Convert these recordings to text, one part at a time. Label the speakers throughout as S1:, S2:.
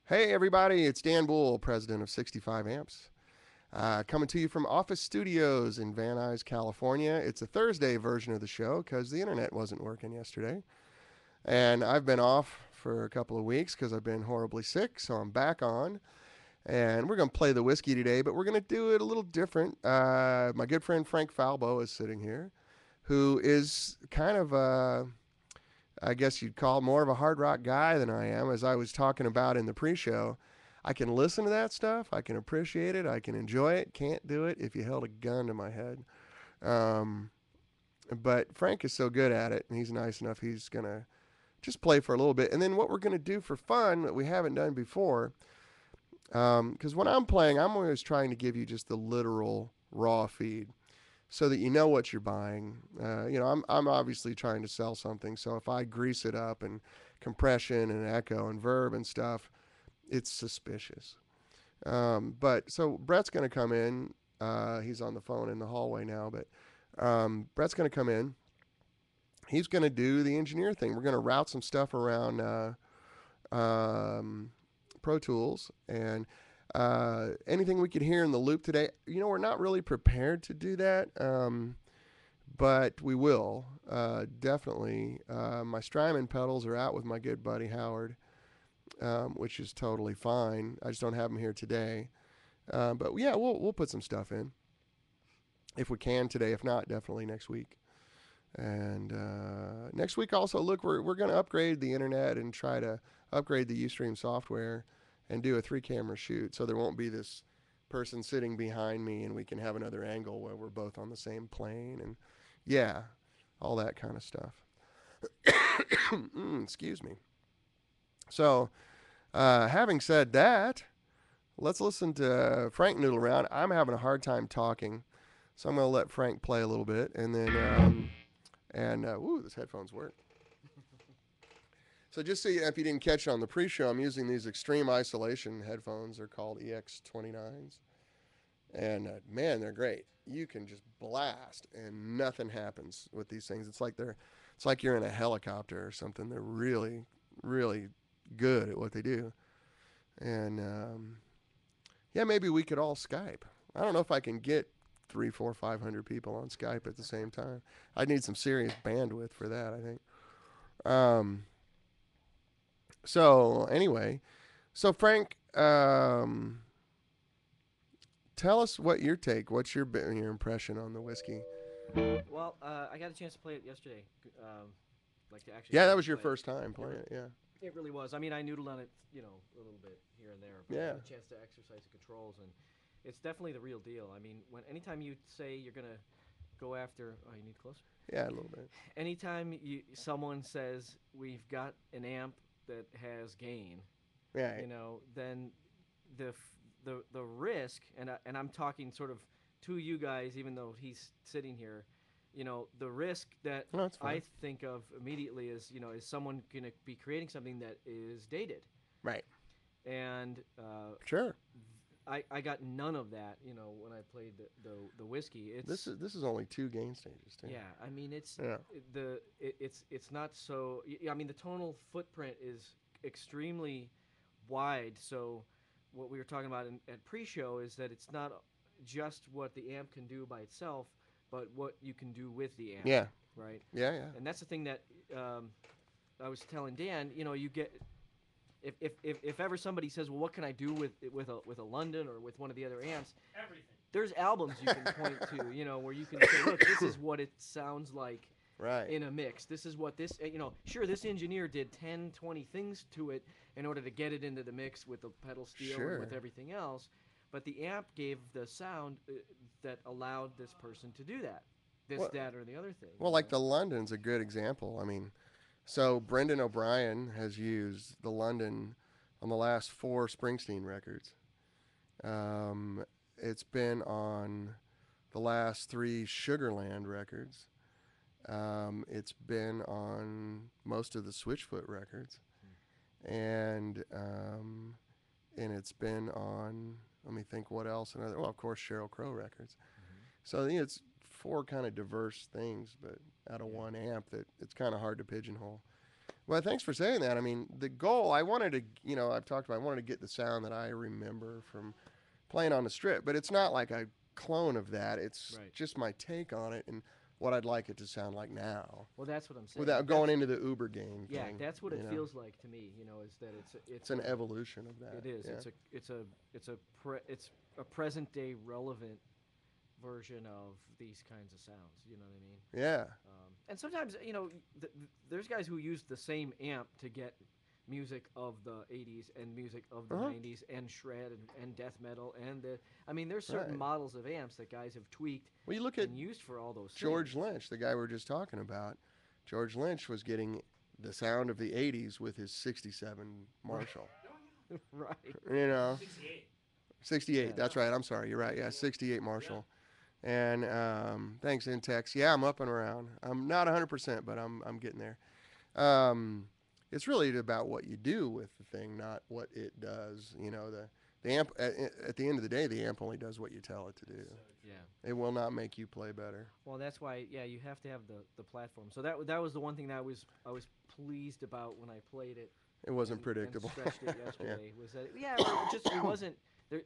S1: Hey, everybody, it's Dan Boul, president of 65 Amps, coming to you from Office Studios in Van Nuys, California. It's a Thursday version of the show because the internet wasn't working yesterday. And I've been off for a couple of weeks because I've been horribly sick, so I'm back on. And we're going to play the whiskey today, but we're going to do it a little different. My good friend Frank Falbo is sitting here, who is kind of I guess you'd call more of a hard rock guy than I am, as I was talking about in the pre-show. I can listen to that stuff. I can appreciate it. I can enjoy it. Can't do it if you held a gun to my head. Um, but Frank is so good at it, and he's nice enough. He's gonna just play for a little bit, and then what we're gonna do for fun that we haven't done before. Because when I'm playing, I'm always trying to give you just the literal raw feed, so that you know what you're buying. I'm obviously trying to sell something, so if I grease it up and compression and echo and verb and stuff, it's suspicious. But so Brett's going to come in. He's on the phone in the hallway now, but Brett's going to come in. He's going to do the engineer thing. We're going to route some stuff around Pro Tools and anything we could hear in the loop today. We're not really prepared to do that, but we will definitely. My Strymon pedals are out with my good buddy Howard, which is totally fine. I just don't have them here today. But yeah, we'll put some stuff in if we can today. If not, definitely next week. And next week also, look, we're going to upgrade the internet and try to upgrade the Ustream software and do a 3-camera shoot, so there won't be this person sitting behind me, and we can have another angle where we're both on the same plane, and yeah, all that kind of stuff. Excuse me. So, having said that, let's listen to Frank noodle around. I'm having a hard time talking, so I'm going to let Frank play a little bit, and then ooh, this headphones work. So just so if you didn't catch it on the pre-show, I'm using these extreme isolation headphones. They're called EX29s. And man, they're great. You can just blast and nothing happens with these things. It's like you're in a helicopter or something. They're really, really good at what they do. And yeah, maybe we could all Skype. I don't know if I can get 300, 400, 500 people on Skype at the same time. I'd need some serious bandwidth for that, I think. So anyway, Frank, tell us what's your impression on the whiskey?
S2: Well, I got a chance to play it yesterday. Like to actually.
S1: Yeah,
S2: Sit
S1: that
S2: and
S1: was your
S2: play it.
S1: first time playing it. Yeah.
S2: It really was. I mean, I noodled on it, a little bit here and there, but I
S1: Yeah.
S2: had a chance to exercise the controls, and it's definitely the real deal. I mean, anytime you say you're gonna go after, oh, you need closer.
S1: Yeah, a little bit.
S2: Anytime someone says we've got an amp that has gain,
S1: Yeah.
S2: then the the risk, and I'm talking sort of to you guys, even though he's sitting here, the risk that
S1: No, that's
S2: I
S1: fine.
S2: think of immediately is someone going to be creating something that is dated,
S1: Right.
S2: and
S1: Sure.
S2: I got none of that, when I played the whiskey.
S1: This is only 2 gain stages too.
S2: Yeah, I mean
S1: Yeah.
S2: it's not so. I mean the tonal footprint is extremely wide. So what we were talking about at pre-show is that it's not just what the amp can do by itself, but what you can do with the amp,
S1: Yeah.
S2: right?
S1: Yeah. Yeah.
S2: And that's the thing that I was telling Dan. You get if ever somebody says, well, what can I do with a London or with one of the other amps?
S3: Everything.
S2: There's albums you can point to, where you can say, look, this is what it sounds like
S1: Right.
S2: in a mix. This is what this, sure, this engineer did 10, 20 things to it in order to get it into the mix with the pedal steel
S1: Sure.
S2: and with everything else. But the amp gave the sound that allowed this person to do that. This,
S1: Well-
S2: that, or the other thing.
S1: Well, like the London's a good example. I mean, so Brendan O'Brien has used the London on the last 4 Springsteen records. It's been on the last 3 Sugarland records. It's been on most of the Switchfoot records, and it's been on. Let me think what else. Well, of course, Sheryl Crow records. So it's 4 kind of diverse things, but out of one amp that it's kind of hard to pigeonhole. Well, thanks for saying that. I mean, the goal I wanted to, I've talked about. I wanted to get the sound that I remember from playing on the strip, but it's not like a clone of that. It's
S2: Right.
S1: just my take on it and what I'd like it to sound like now,
S2: Well, that's what I'm saying.
S1: without going into the Uber game
S2: Yeah,
S1: thing.
S2: that's what it feels like to me. Is that
S1: It's an evolution of that.
S2: it is.
S1: Yeah.
S2: It's a present day relevant version of these kinds of sounds. You know what I mean?
S1: Yeah.
S2: And sometimes there's guys who use the same amp to get music of the 80s and music of the 90s and shred and death metal I mean there's certain
S1: Right.
S2: models of amps that guys have tweaked
S1: Well, you look at
S2: and used for all those
S1: George
S2: things.
S1: Lynch, the guy we were just talking about. George Lynch was getting the sound of the 80s with his 67 Marshall.
S2: Right.
S3: 68.
S1: 68,
S2: Yeah.
S1: that's right. I'm sorry. You're right. Yeah, 68 Marshall. And thanks, Intex. Yeah, I'm up and around. I'm not 100%, but I'm getting there. It's really about what you do with the thing, not what it does. The amp at the end of the day, the amp only does what you tell it to do.
S2: Yeah.
S1: It will not make you play better.
S2: Well, that's why you have to have the platform. So that was the one thing that I was pleased about when I played it.
S1: It wasn't
S2: and
S1: predictable.
S2: stretched it yesterday. Was that it wasn't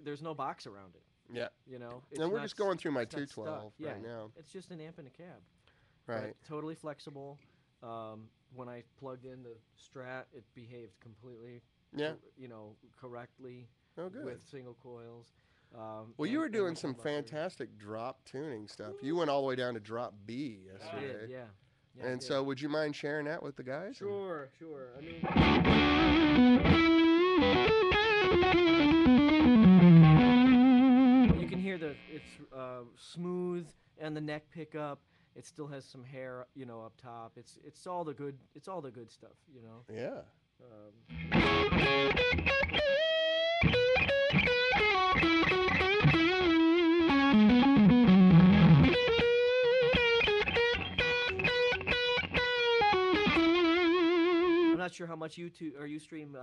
S2: there's no box around it.
S1: Yeah.
S2: It's
S1: And we're
S2: not
S1: just going through my
S2: it's not
S1: 212
S2: stuck.
S1: right now.
S2: It's just an amp in a cab.
S1: Right.
S2: But totally flexible. When I plugged in the Strat, it behaved completely.
S1: Yeah.
S2: Correctly.
S1: Oh, good.
S2: With single coils.
S1: Well, you were
S2: and
S1: doing
S2: the
S1: some
S2: humbucker.
S1: fantastic drop tuning stuff. You went all the way down to drop B
S2: I
S1: yesterday.
S2: did, yeah. Yeah, I
S1: And
S2: did.
S1: so, would you mind sharing that with the guys?
S2: Sure. I mean, you can hear it's smooth and the neck pickup. It still has some hair, up top. It's all the good stuff.
S1: Yeah.
S2: I'm not sure how much you stream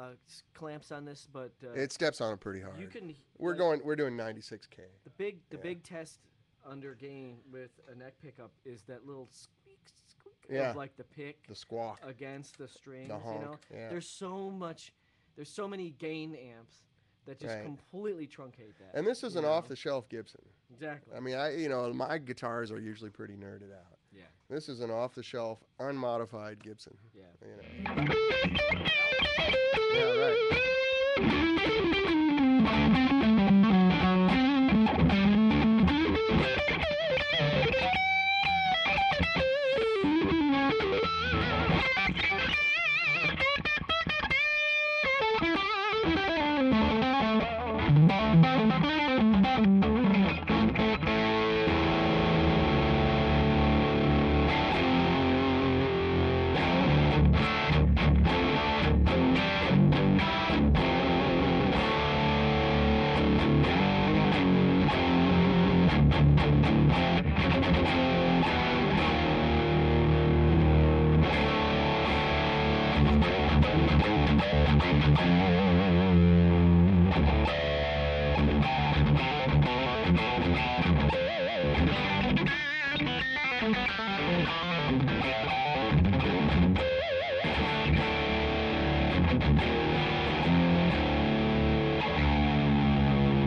S2: clamps on this, but
S1: It steps on it pretty hard.
S2: you can.
S1: We're doing 96K.
S2: The big test under gain with a neck pickup is that little squeak
S1: Yeah.
S2: of like the pick
S1: The squawk.
S2: against the strings.
S1: honk, yeah.
S2: There's so many gain amps that just
S1: Right.
S2: completely truncate that.
S1: And this is
S2: you
S1: an
S2: know?
S1: off-the-shelf Gibson.
S2: Exactly.
S1: I mean, my guitars are usually pretty nerded out.
S2: Yeah.
S1: This is an off-the-shelf, unmodified Gibson.
S2: Yeah.
S1: Yeah, right.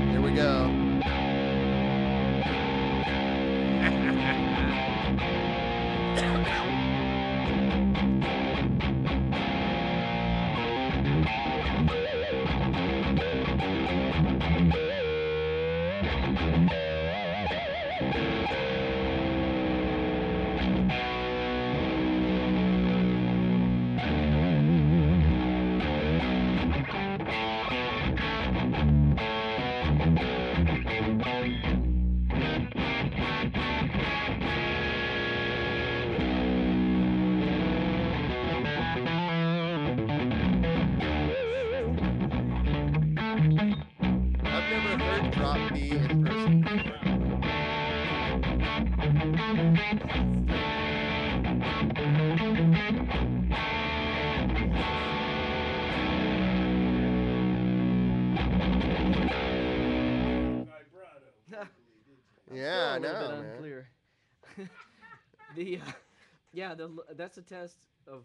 S1: Here we go. I've never heard drop B in person.
S3: Vibrato.
S1: Yeah, I
S2: Still a little
S1: know,
S2: bit
S1: man.
S2: unclear. That's a test of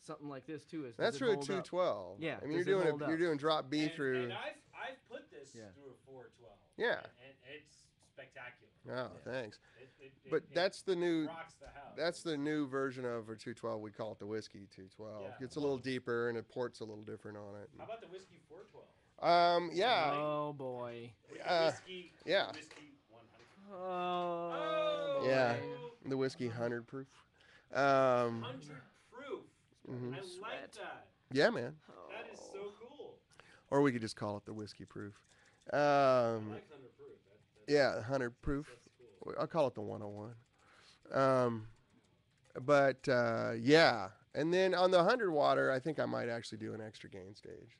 S2: something like this too. Is does
S1: That's
S2: it
S1: through a
S2: hold up?
S1: 212.
S2: Yeah.
S1: I mean,
S2: Does it hold
S1: you're
S2: up?
S1: doing drop B through.
S3: And I've put this
S2: Yeah.
S3: through a 412.
S1: Yeah.
S3: And it's spectacular.
S1: Oh,
S2: Yeah.
S1: thanks.
S3: It
S1: That's the new.
S3: rocks the house.
S1: That's the new version of a 212. We call it the whiskey 212.
S3: Yeah.
S1: It's a little deeper and it ports a little different on it.
S3: How about the whiskey 412?
S1: Yeah.
S2: Oh boy.
S3: Whiskey.
S1: yeah.
S3: Whiskey 100.
S2: Oh. Boy.
S1: Yeah. The whiskey 100 proof.
S3: 100 proof.
S1: Mhm.
S3: I like
S2: Sweat.
S3: that.
S1: Yeah, man.
S3: That is so cool.
S1: Or we could just call it the whiskey proof.
S3: I like 100 proof.
S1: Yeah, 100 proof.
S3: That's cool.
S1: I'll call it the 101. Yeah. And then on the 100 water, I think I might actually do an extra gain stage.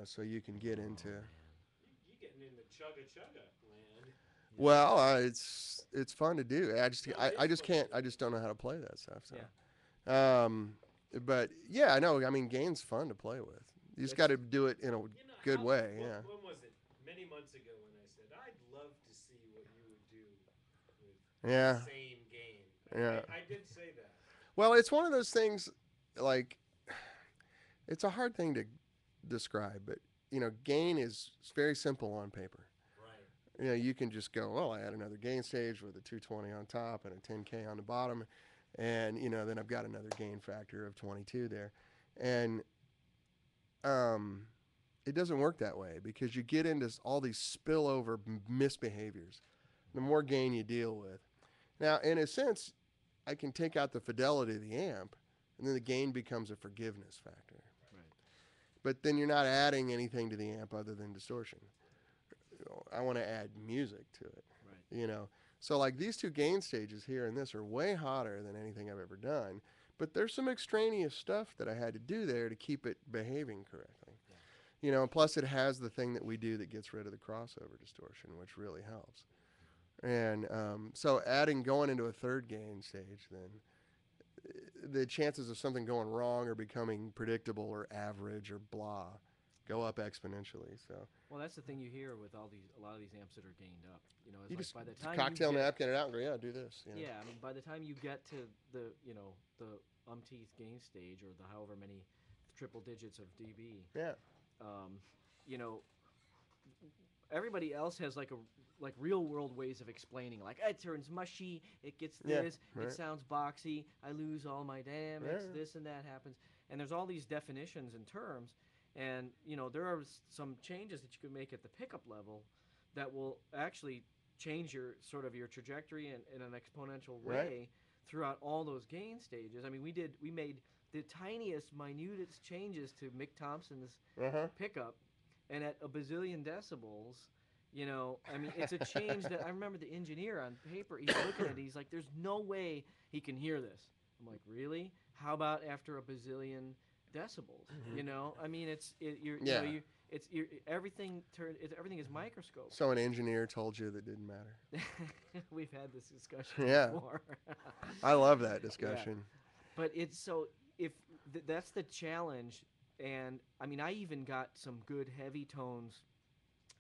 S1: So you can get into.
S3: You getting into chugga land.
S1: Well, it's fun to do. I just
S3: fun.
S1: can't. I just don't know how to play that stuff. So. But yeah, I know. I mean, gain's fun to play with. You just got to do it in a good way. Yeah.
S3: When was it? Many months ago when I said, I'd love to see what you would do with
S1: Yeah.
S3: the same game.
S1: Yeah.
S3: I did say that.
S1: Well, it's one of those things. Like, it's a hard thing to describe, but gain is very simple on paper.
S3: Right.
S1: You can just go, well, I add another gain stage with a 220 on top and a 10K on the bottom, and then I've got another gain factor of 22 there, and it doesn't work that way because you get into all these spillover misbehaviors. The more gain you deal with, now in a sense, I can take out the fidelity of the amp, and then the gain becomes a forgiveness factor.
S2: Right.
S1: But then you're not adding anything to the amp other than distortion. I want to add music to it.
S2: Right.
S1: So like these two gain stages here and this are way hotter than anything I've ever done. But there's some extraneous stuff that I had to do there to keep it behaving correctly.
S2: Yeah.
S1: And plus it has the thing that we do that gets rid of the crossover distortion, which really helps. And so going into a third gain stage, then the chances of something going wrong or becoming predictable or average or blah go up exponentially. So
S2: Well, that's the thing you hear with a lot of these amps that are gained up. It's
S1: you
S2: like
S1: just
S2: by the time
S1: cocktail
S2: you get,
S1: napkin it out and go, yeah, do this.
S2: Yeah, I mean, by the time you get to the umpteenth gain stage or the however many triple digits of dB,
S1: Yeah.
S2: Everybody else has like real world ways of explaining. Like it turns mushy, it gets
S1: Yeah,
S2: this,
S1: right.
S2: it sounds boxy, I lose all my dynamics,
S1: Yeah.
S2: this and that happens, and there's all these definitions and terms, and there are some changes that you can make at the pickup level that will actually change your trajectory in an exponential way
S1: Right.
S2: throughout all those gain stages. I mean, we made the tiniest, minutest changes to Mick Thompson's
S1: Uh-huh.
S2: pickup, and at a bazillion decibels, I mean, it's a change that I remember the engineer on paper, he's looking at it, he's like, there's no way he can hear this. I'm like, really? How about after a bazillion decibels? I mean, everything is microscope.
S1: So an engineer told you that didn't matter.
S2: We've had this discussion
S1: Yeah.
S2: before.
S1: I love that discussion.
S2: But it's so if that's the challenge, and I mean, I even got some good heavy tones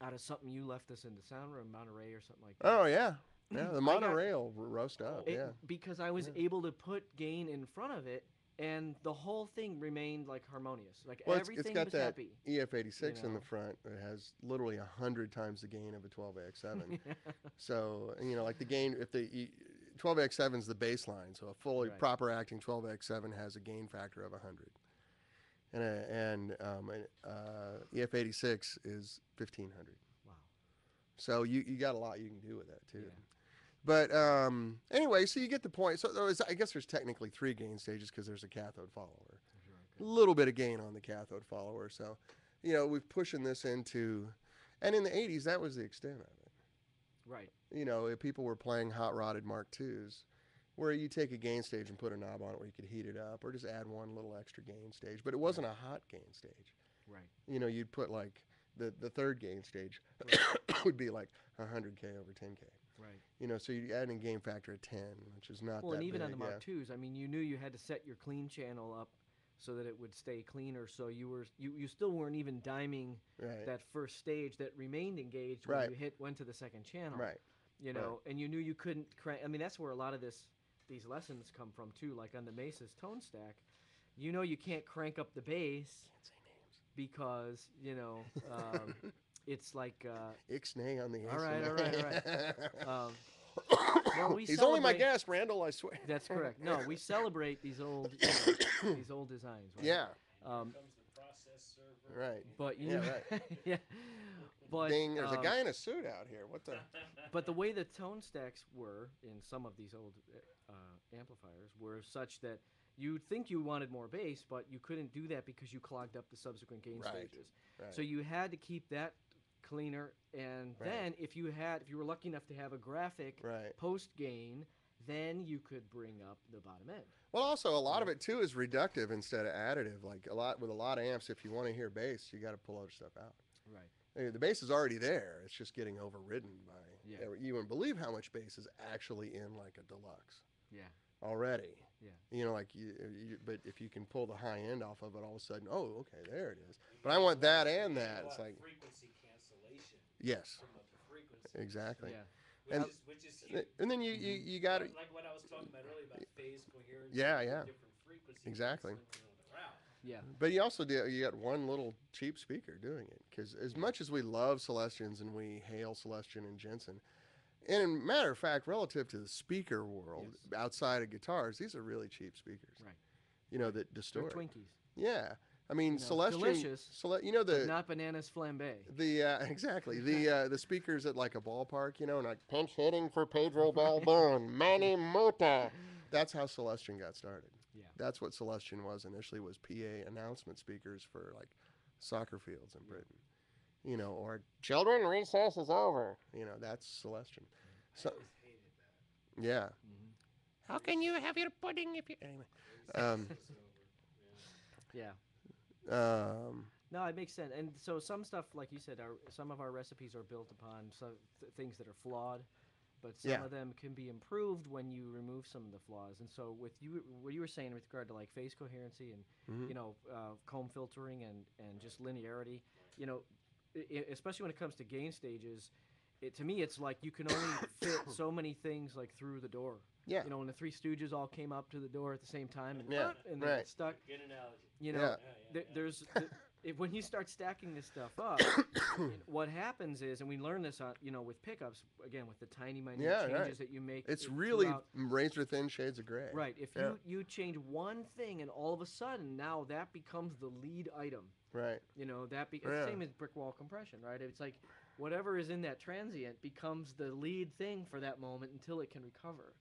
S2: out of something you left us in the sound room, Monterey or something like that.
S1: Oh yeah, yeah. The
S2: I got-
S1: monorail roast up. Yeah.
S2: Because I was able to put gain in front of it, and the whole thing remained like harmonious. Like
S1: Well, it's
S2: everything
S1: got
S2: was
S1: that
S2: happy.
S1: EF86 in
S2: know.
S1: the front that has literally 100 times the gain of a 12AX7. So like the gain, if the 12AX7 is the baseline, so a fully
S2: Right.
S1: proper acting 12AX7 has a gain factor of 100, and EF86 is 1500.
S2: Wow.
S1: So you got a lot you can do with that too.
S2: Yeah.
S1: But anyway, so you get the point. So I guess there's technically 3 gain stages because there's a cathode follower. A little bit of gain on the cathode follower. So, we're pushing this into, and in the 80s, that was the extent of it.
S2: Right.
S1: If people were playing hot rodded Mark IIs, where you take a gain stage and put a knob on it where you could heat it up, or just add one little extra gain stage. But it wasn't a hot gain stage.
S2: Right.
S1: You'd put like the third gain stage would be like 100K over 10K.
S2: Right.
S1: So you add in gain factor of 10, which is not
S2: Well,
S1: that
S2: and even
S1: big,
S2: on the Mark IIs, I mean, you knew you had to set your clean channel up so that it would stay cleaner. So you still weren't even diming
S1: Right.
S2: that first stage that remained engaged
S1: Right.
S2: when you went to the second channel.
S1: Right.
S2: And you knew you couldn't crank. I mean, that's where a lot of these lessons come from too. Like on the Mesa's tone stack, you can't crank up the bass
S1: Can't say names.
S2: because it's like
S1: Ixnay on the
S2: all
S1: ace.
S2: right, all right, all right. Um, well, we
S1: He's only my
S2: celebrate.
S1: guest, Randall. I swear.
S2: That's correct. No, we celebrate these old these old designs. Right?
S1: Yeah.
S2: Um,
S3: Comes the process server.
S1: Right.
S2: but
S1: Yeah.
S2: you,
S1: Right.
S2: yeah, but
S1: Ding! There's a guy in a suit out here. What the?
S2: but the way the tone stacks were in some of these old amplifiers were such that you'd think you wanted more bass, but you couldn't do that because you clogged up the subsequent gain
S1: Right.
S2: stages.
S1: Right.
S2: So you had to keep that cleaner, and
S1: Right.
S2: then if you were lucky enough to have a graphic
S1: Right.
S2: post gain, then you could bring up the bottom end.
S1: Well, also a lot of it too is reductive instead of additive. Like a lot of amps, if you want to hear bass, you got to pull other stuff out.
S2: Right.
S1: The bass is already there. It's just getting overridden by.
S2: Yeah.
S1: You wouldn't believe how much bass is actually in like a deluxe
S2: Yeah.
S1: already.
S2: Yeah.
S1: Like but if you can pull the high end off of it, all of a sudden, oh, okay, there it is. But I want that and that. It's like
S3: frequency cancellation.
S1: yes,
S3: From the frequency.
S1: exactly.
S2: Yeah.
S3: Which is huge.
S1: And then you got it.
S3: Like what I was talking about earlier about phase coherence.
S1: Yeah,
S3: and
S1: yeah.
S3: Different frequencies.
S1: Exactly.
S2: Yeah.
S1: But you also you got one little cheap speaker doing it, because as much as we love Celestions and we hail Celestion and Jensen, and in matter of fact, relative to the speaker world outside of guitars, these are really cheap speakers.
S2: Right.
S1: That
S2: They're
S1: distort.
S2: Twinkies.
S1: Yeah, I mean Celestion.
S2: delicious,
S1: the
S2: Not bananas flambe.
S1: exactly the speakers at like a ballpark, and like pinch hitting for Pedro Balbon, Manny Mota. That's how Celestion got started.
S2: Yeah.
S1: That's what Celestion was initially, was PA announcement speakers for like soccer fields in Britain. Or children, recess is over. That's Celestion. So,
S3: I always hated that.
S1: yeah.
S2: Mm-hmm.
S1: How can you have your pudding if you anyway?
S2: Yeah.
S1: Um,
S2: No, it makes sense. And so some stuff, like you said, some of our recipes are built upon things that are flawed, but some
S1: Yeah.
S2: of them can be improved when you remove some of the flaws. And so with what you were saying with regard to like phase coherency and
S1: Mhm.
S2: comb filtering and just linearity, especially when it comes to gain stages, to me it's like you can only fit so many things like through the door.
S1: Yeah.
S2: When the Three Stooges all came up to the door at the same time and
S1: Yeah,
S2: and they
S1: right.
S2: got stuck.
S3: Good analogy.
S1: Yeah.
S2: There's when you start stacking this stuff up, what happens is, and we learn this on with pickups again with the tiny minute
S1: Yeah,
S2: changes
S1: right.
S2: that you make.
S1: It's really
S2: throughout.
S1: razor thin shades of gray.
S2: Right. If
S1: Yeah.
S2: you change one thing and all of a sudden now that becomes the lead item.
S1: Right.
S2: It's
S1: Yeah.
S2: the same as brick wall compression, right? It's like whatever is in that transient becomes the lead thing for that moment until it can recover.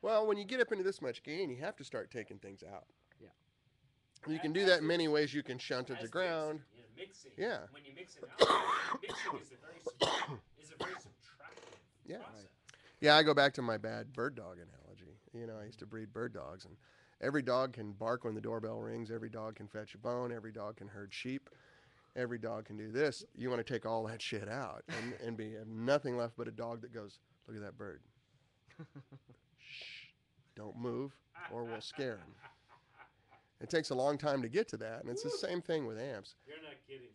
S1: Well, when you get up into this much gain, you have to start taking things out.
S2: Yeah.
S1: You can do that in many ways. You can shunt it to ground.
S3: Mixing.
S1: Yeah.
S3: When you mix it out, mixing is a very subtractive
S1: Yeah.
S3: process.
S1: Yeah, I go back to my bad bird dog analogy. I used to breed bird dogs, and every dog can bark when the doorbell rings. Every dog can fetch a bone. Every dog can herd sheep. Every dog can do this. You want to take all that shit out and have nothing left but a dog that goes, look at that bird. Shh, don't move or we'll scare him. It takes a long time to get to that, and it's the same thing with amps.
S3: You're not kidding.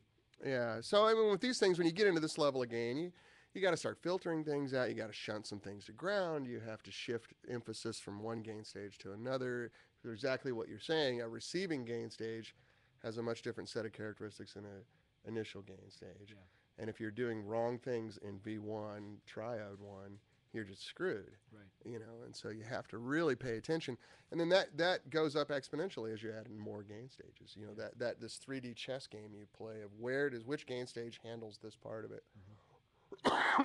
S1: Yeah, so I mean, with these things, when you get into this level of gain, you got to start filtering things out. You got to shunt some things to ground. You have to shift emphasis from one gain stage to another. Exactly what you're saying, a receiving gain stage has a much different set of characteristics than an initial gain stage.
S2: Yeah.
S1: And if you're doing wrong things in V1, triode 1, you're just screwed.
S2: Right.
S1: And so you have to really pay attention. And then that goes up exponentially as you add in more gain stages. That this 3D chess game you play of which gain stage handles this part of it.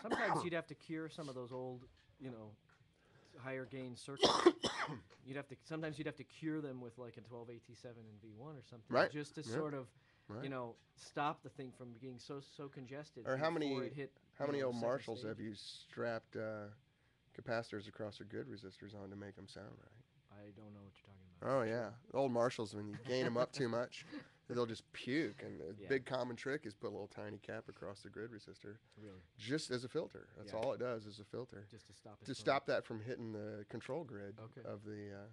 S2: Sometimes you'd have to cure some of those old, higher gain circuits. Sometimes you'd have to cure them with like a 12AT7 and V1 or something,
S1: Right.
S2: just to
S1: Yeah.
S2: sort of,
S1: Right.
S2: stop the thing from being so congested.
S1: Or how many
S2: before it hit,
S1: old
S2: second
S1: Marshalls
S2: stage.
S1: have you strapped capacitors across their good resistors on to make them sound right?
S2: I don't know what you're talking about.
S1: Oh yeah, old Marshalls, when you gain them up too much, they'll just puke. And the
S2: Yeah.
S1: big common trick is put a little tiny cap across the grid resistor,
S2: Really,
S1: just as a filter. That's
S2: Yeah.
S1: all it does, is a filter
S2: just to stop it.
S1: to
S2: from-
S1: stop that from hitting the control grid
S2: Okay.
S1: of the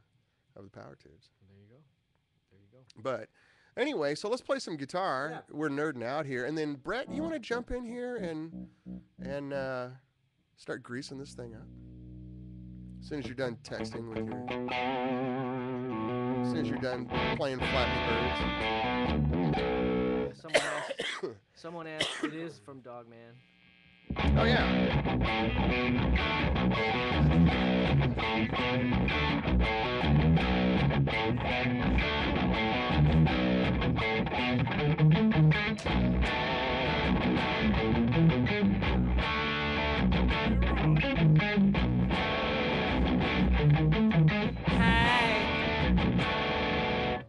S1: power tubes.
S2: There you go. There you go.
S1: But anyway, so let's play some guitar.
S2: Yeah.
S1: We're nerding out here, and then Brett, you want to jump in here and start greasing this thing up as soon as you're done texting with your. As soon as you're done playing Flappy Birds.
S2: Someone asked. It is from Dogman.
S1: Oh yeah.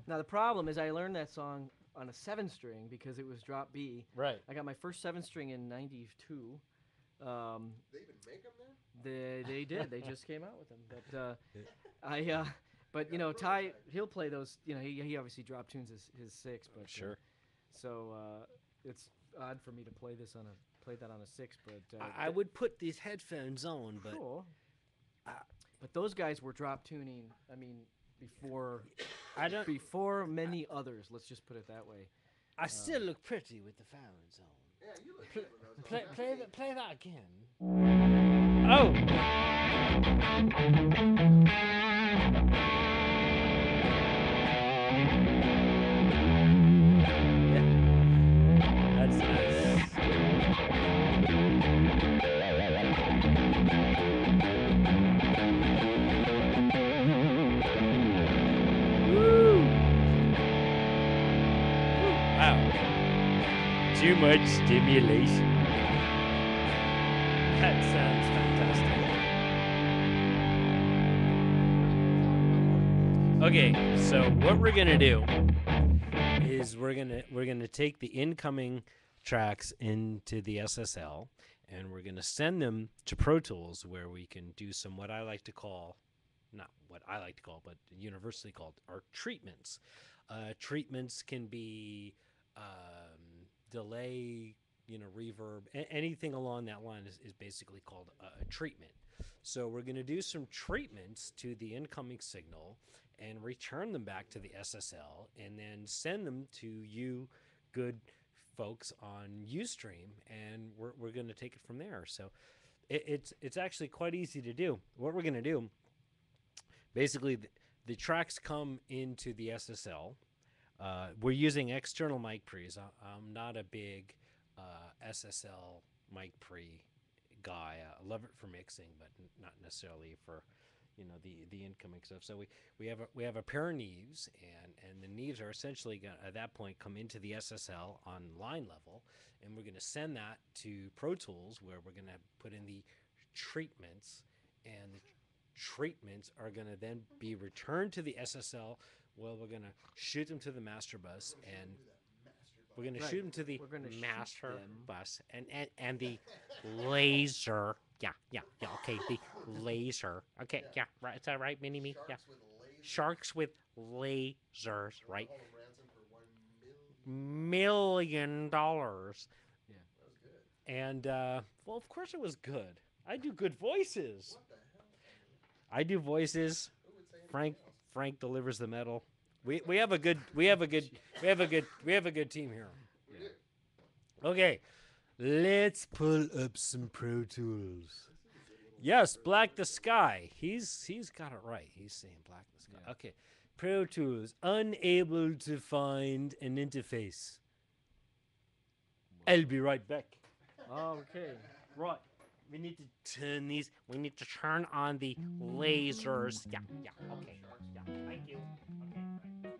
S2: Now the problem is I learned that song on a 7-string because it was drop B.
S4: Right.
S2: I got my first 7-string in '92.
S1: They even make them there?
S2: They did. They just came out with them. But but you know, Ty, he'll play those. You know, he obviously drop tunes his 6, but
S4: Sure.
S2: So it's odd for me to play that on a 6. But
S4: I would put these headphones on, but
S2: cool. But those guys were drop tuning. I mean, before many others. Let's just put it that way.
S4: I still look pretty with the phones on.
S1: Yeah, you look good with those.
S4: Play that again. Oh. Yeah. That's nice. Woo! Wow. Too much stimulation. That sounds fantastic. Okay, so what we're gonna do is we're gonna take the incoming tracks into the SSL and we're gonna send them to Pro Tools where we can do some what I like to call, not what I like to call, but universally called are treatments. Treatments can be delay, reverb, anything along that line is basically called a treatment. So we're going to do some treatments to the incoming signal and return them back to the SSL and then send them to you good folks on Ustream, and we're going to take it from there. So it's actually quite easy to do. What we're going to do, basically the tracks come into the SSL. We're using external mic pre's. I'm not a big SSL mic pre guy. I love it for mixing, but not necessarily for the incoming stuff. So we have a pair of Neves, and the Neves are essentially gonna, at that point, come into the SSL on line level, and we're going to send that to Pro Tools where we're going to put in the treatments, and the treatments are going to then be returned to the SSL. Well, we're going to shoot them to the master bus, and we're going to shoot them to the master bus, and the laser. Yeah, okay, the laser. Okay, yeah, right. Is that right, Mini-Me? Yeah. Sharks with lasers, right? $1 million.
S2: Yeah.
S1: That was good.
S4: And, well, of course it was good. I do good voices.
S1: What the hell?
S4: I do voices.
S1: Who would say anything else?
S4: Frank delivers the metal. We have a good team here.
S1: We do.
S4: Okay, let's pull up some Pro Tools. Yes, Black the Sky. He's got it right. He's saying Black the Sky.
S2: Yeah.
S4: Okay, Pro Tools, unable to find an interface. I'll be right back.
S2: Okay.
S4: Right. We need to turn these. We need to turn on the lasers. Yeah. Okay. Yeah. Thank you. Okay. Right.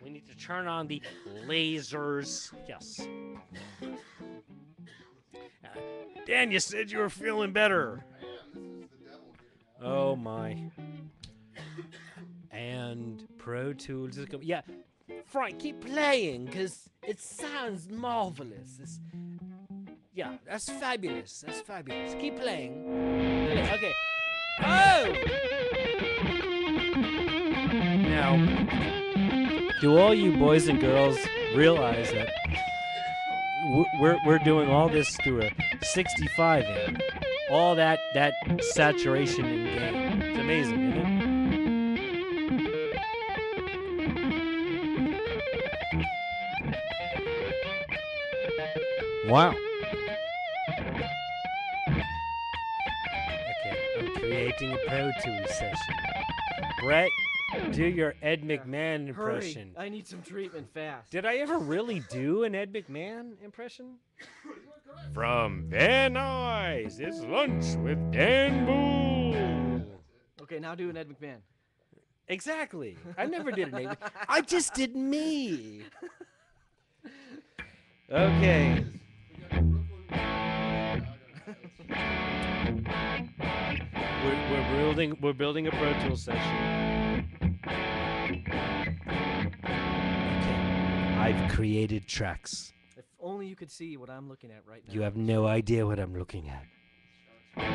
S4: We need to turn on the lasers. Yes. Dan, you said you were feeling better.
S1: I am. This is the devil here.
S4: Oh my. And Pro Tools is coming. Yeah. Frank, keep playing, because it sounds marvelous. Yeah, that's fabulous. That's fabulous. Keep playing. Okay. Oh! Now, do all you boys and girls realize that we're doing all this through a 65 amp? All that saturation in gain. It's amazing, isn't it? Wow. Okay, I'm creating a Pro Tools session. Brett, Do your Ed
S2: Yeah.
S4: McMahon impression.
S2: Hurry! I need some treatment fast.
S4: Did I ever really do an Ed McMahon impression? From Van Nuys, it's lunch with Dan Boul.
S2: Okay, now do an Ed McMahon.
S4: Exactly. I never did an Ed McMahon. I just did me. Okay. We're building a Pro Tools session. Okay. I've created tracks.
S2: If only you could see what I'm looking at right now.
S4: You have no idea what I'm looking at.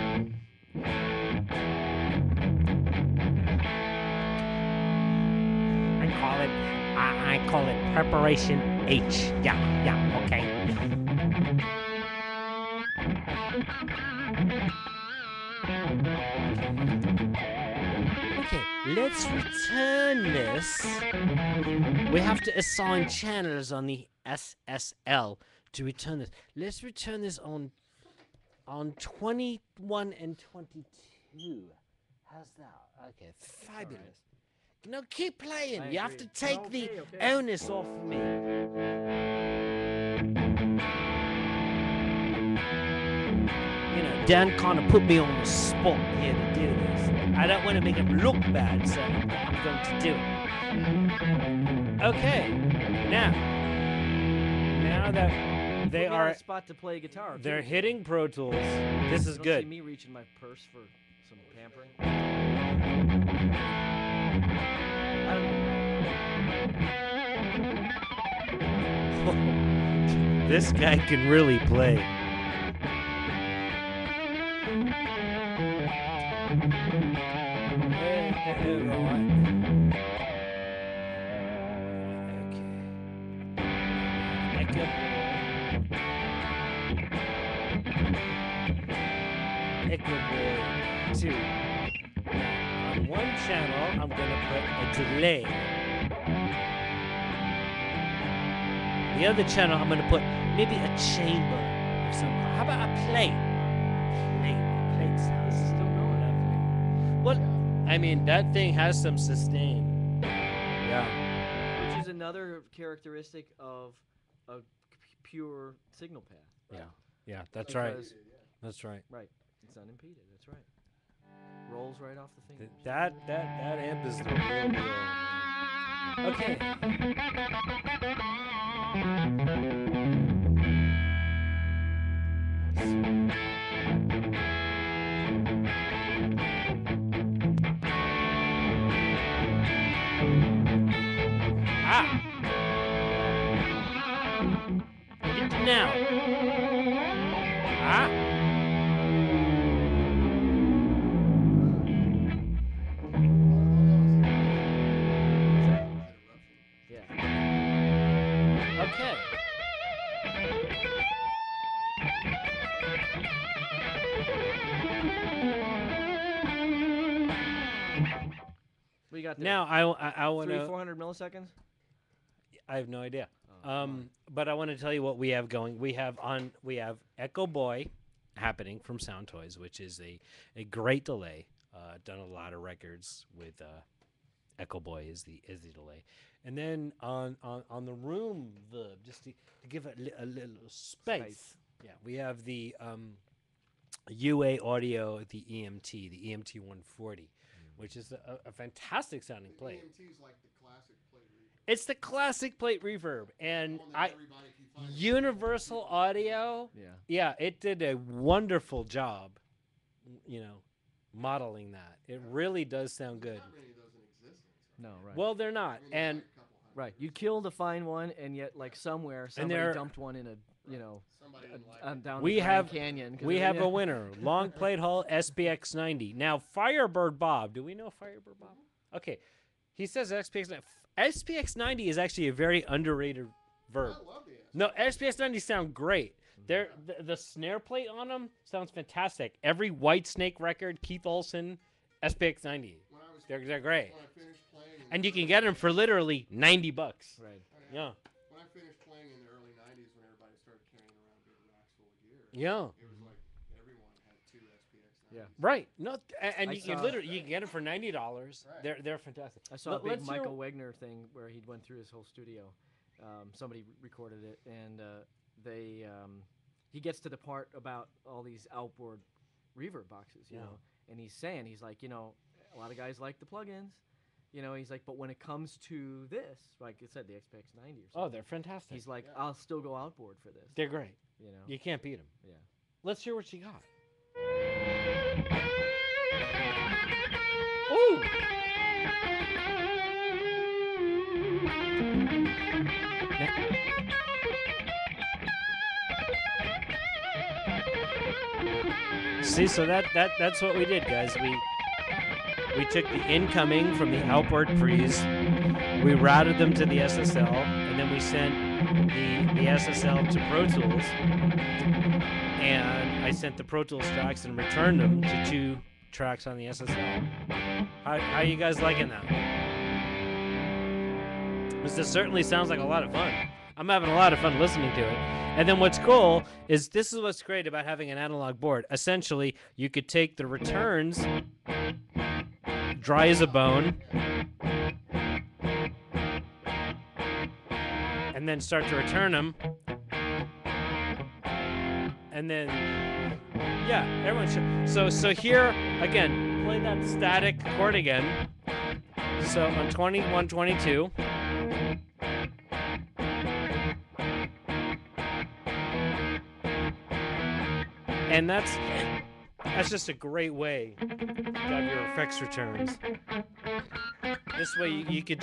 S4: I call it preparation H. Yeah, okay. Okay, let's return this. We have to assign channels on the SSL to return this. Let's return this on 21 and 22. How's that? Okay, fabulous. No, keep playing.
S2: I
S4: You have
S2: agree.
S4: to take
S2: Okay,
S4: the
S2: okay.
S4: onus off of me. You know, Dan kind of put me on the spot here to do this. I don't want to make him look bad, so I'm going to do it. Okay, now that they
S2: Put me on
S4: are,
S2: a spot to play guitar.
S4: they're
S2: too.
S4: hitting Pro Tools. This is
S2: Don't
S4: good.
S2: See me reaching my purse for some pampering. I don't know.
S4: This guy can really play. Echo Boy 2. On one channel, I'm gonna put a delay. The other channel, I'm gonna put maybe a chamber of some kind. How about a plate? Plate sounds still going lovely. Well, I mean, that thing has some sustain. Yeah.
S2: Which is another characteristic of a pure signal path.
S4: Yeah, that's right.
S2: Because-
S4: That's right.
S2: Right. It's unimpeded. That's right. Rolls right off the fingers.
S4: That amp is the real deal. Man. Okay. Get to now.
S2: Yeah.
S4: Okay.
S2: What you got there?
S4: Now I want
S2: 300-400 milliseconds?
S4: I have no idea.
S2: Oh, come on.
S4: But I want to tell you what we have going. We have Echo Boy happening from Sound Toys, which is a great delay. Done a lot of records with Echo Boy is the delay. And then on the room verb, just to give it a little space. Yeah, we have the UA Audio, the EMT 140, which is a fantastic sounding plate.
S1: EMT's like the classic plate reverb.
S4: It's the classic plate reverb, and
S1: One that everybody can find.
S4: Universal Audio,
S2: Yeah.
S4: it did a wonderful job, modeling that. It really does sound good.
S1: Not many of those in existence.
S2: No, right.
S4: Well, they're not,
S1: I mean, there's
S4: and
S1: like a couple hundred.
S2: Right. You'd kill to find one, and yet, like, somewhere, somebody
S4: they're-
S2: dumped one in a,
S1: Somebody didn't like it.
S2: down
S4: We
S2: the Grand
S4: have-
S2: Canyon. 'cause
S4: we
S2: it-
S4: have
S2: yeah.
S4: a winner, Long Plate Hull SPX 90. Now, Firebird Bob, do we know Firebird Bob? Okay, he says SPX 90. SPX 90 is actually a very underrated verb.
S1: I love the S.
S4: No, SPX 90 sound great. The snare plate on them sounds fantastic. Every White Snake record, Keith Olsen, SPX 90.
S1: When I was
S4: They're great.
S1: when I finished playing in
S4: And
S1: the
S4: you can
S1: early
S4: get them for literally $90.
S2: Right.
S4: Yeah.
S1: When I finished playing in the early 90s, when everybody started carrying around big racks full of gear,
S4: Yeah.
S1: it was like everyone had two SPX 90s.
S4: Right. No, and
S2: I
S4: you can
S2: saw-
S4: literally you can get them for $90.
S1: Right.
S4: They're fantastic.
S2: I saw a big
S4: let's hear-
S2: Michael Wagner thing where he went through his whole studio. Somebody recorded it, and he gets to the part about all these outboard reverb boxes, you know, and he's saying, he's like, a lot of guys like the plugins, he's like, but when it comes to this, like I said, the XPX 90 or something,
S4: Oh, they're fantastic.
S2: he's like, I'll still go outboard for this,
S4: They're great.
S2: you know.
S4: You can't beat them.
S2: Yeah.
S4: Let's hear what you got. Ooh. See, so that's what we did, guys. We took the incoming from the outboard pre's, we routed them to the SSL, and then we sent the SSL to Pro Tools, and I sent the Pro Tools tracks and returned them to 2 tracks on the SSL. How you guys liking that? This certainly sounds like a lot of fun. I'm having a lot of fun listening to it. And then what's cool is this is what's great about having an analog board. Essentially, you could take the returns, dry as a bone, and then start to return them. And then, yeah, everyone should. So here, again, play that static chord again. So on 21, 22. And that's just a great way to have your effects returns. This way you could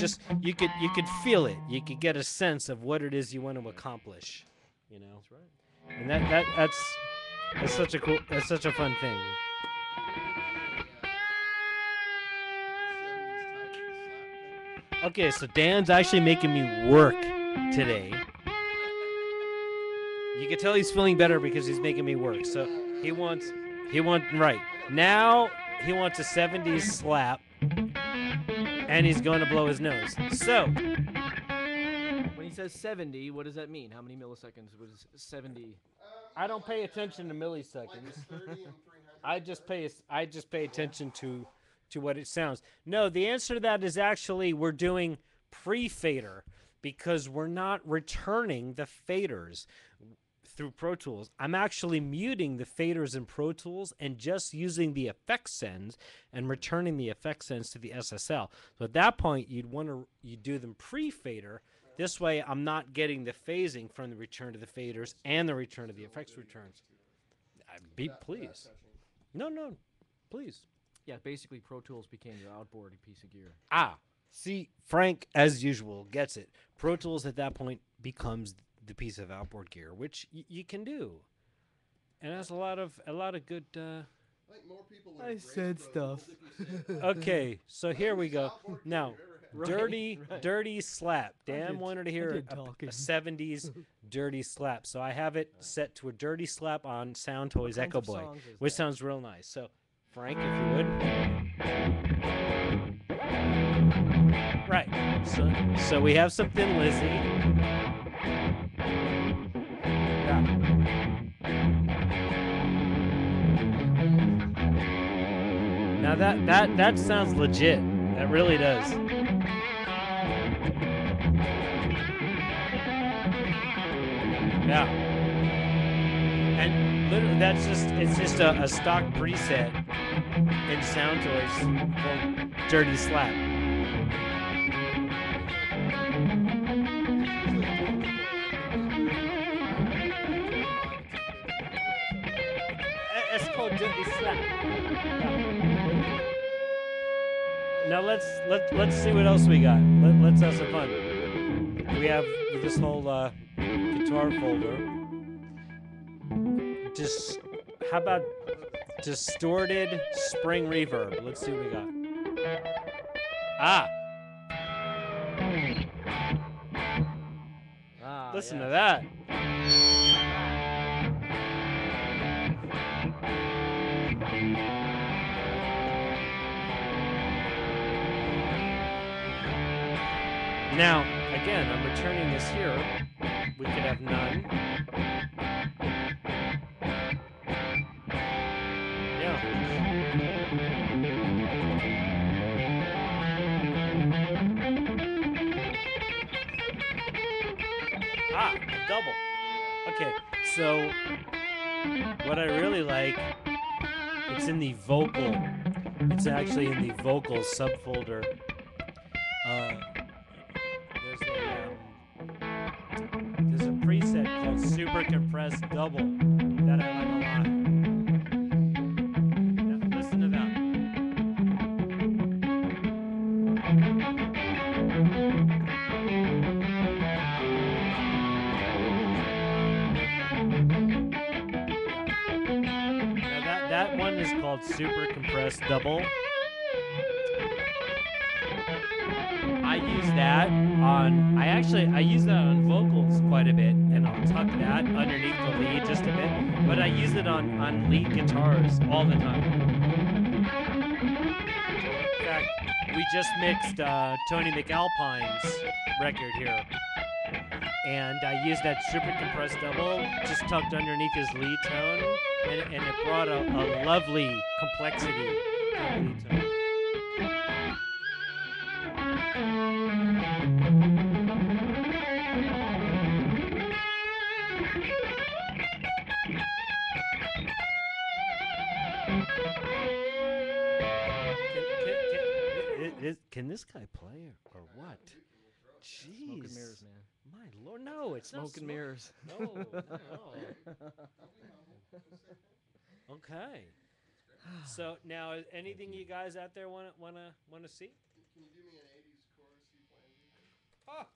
S4: feel it. You could get a sense of what it is you want to accomplish. That's right. And that's such a fun thing. Okay, so Dan's actually making me work today. You can tell he's feeling better because he's making me work. So he wants right. Now he wants a 70s slap, and he's going to blow his nose. So
S2: When he says 70, what does that mean? How many milliseconds was 70?
S4: I don't pay attention to milliseconds. I just pay attention to what it sounds. No, the answer to that is actually we're doing pre-fader because we're not returning the faders through Pro Tools. I'm actually muting the faders in Pro Tools and just using the effect sends and returning the effect sends to the SSL. So at that point, you do them pre-fader. This way, I'm not getting the phasing from the return to the faders and the return to the effects returns. Please. No, please.
S2: Yeah, basically Pro Tools became your outboard piece of gear.
S4: See, Frank, as usual, gets it. Pro Tools at that point becomes the piece of outboard gear, which you can do, and has a lot of good.
S1: I think more people would
S2: I
S1: embrace
S2: said
S1: Pro
S2: stuff.
S1: Tools if you said,
S4: Okay, so here we go.
S1: outboard gear
S4: Now,
S1: you've ever had.
S4: dirty slap. Dan
S2: did-
S4: wanted to
S2: I
S4: hear
S2: did
S4: a
S2: talking.
S4: 70s dirty slap, so I have it set to a dirty slap on Sound Toys
S2: kinds
S4: Echo
S2: of
S4: Boy,
S2: songs is
S4: which
S2: that?
S4: sounds real nice. So, Frank, if you would. Right. So we have some Thin Lizzy. Yeah. Now that sounds legit. That really does. Yeah. And literally it's just a stock preset in Sound Toys called Dirty Slap. It's called Dirty Slap. Now let's see what else we got. Let's have some fun. We have this whole guitar folder. Just how about distorted spring reverb? Let's see what we got. Listen to that. Now, again, I'm returning this here. We could have none. Yeah. Okay, so what I really like, it's in the vocal. It's actually in the vocal subfolder. There's a preset called Super Compressed Double that I like a lot. Now, listen to that. Now that one is called Super Compressed Double. I use that I use that on vocals quite a bit, and I'll tuck that underneath the lead just a bit. But I use it on lead guitars all the time. In fact, we just mixed Tony McAlpine's record here, and I used that super compressed double just tucked underneath his lead tone, and it brought a lovely complexity to the lead tone. Can this guy play or what? Jeez.
S2: Smoke and mirrors, man.
S4: My lord, no, it's not
S2: Smoke and mirrors.
S4: No, not at all. Okay. So now, is anything you guys out there wanna see?
S1: Can you do me an 80s chorus plan?
S4: Ah,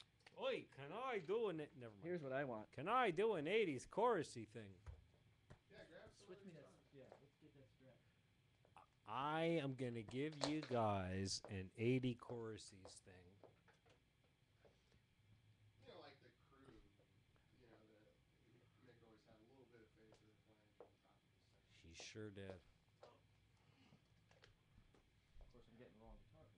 S4: oi, can I do an? Never mind.
S2: Here's what I want.
S4: Can I do an 80s chorusy thing?
S1: Yeah, grab some.
S2: Switch me that. Yeah, let's get that strap.
S4: I am gonna give you guys an 80 choruses thing.
S1: You know, like the crew. You know, Mick always had a little bit of faith in the playing on top of the section.
S4: He sure did.
S2: Of course, I'm getting the wrong guitar.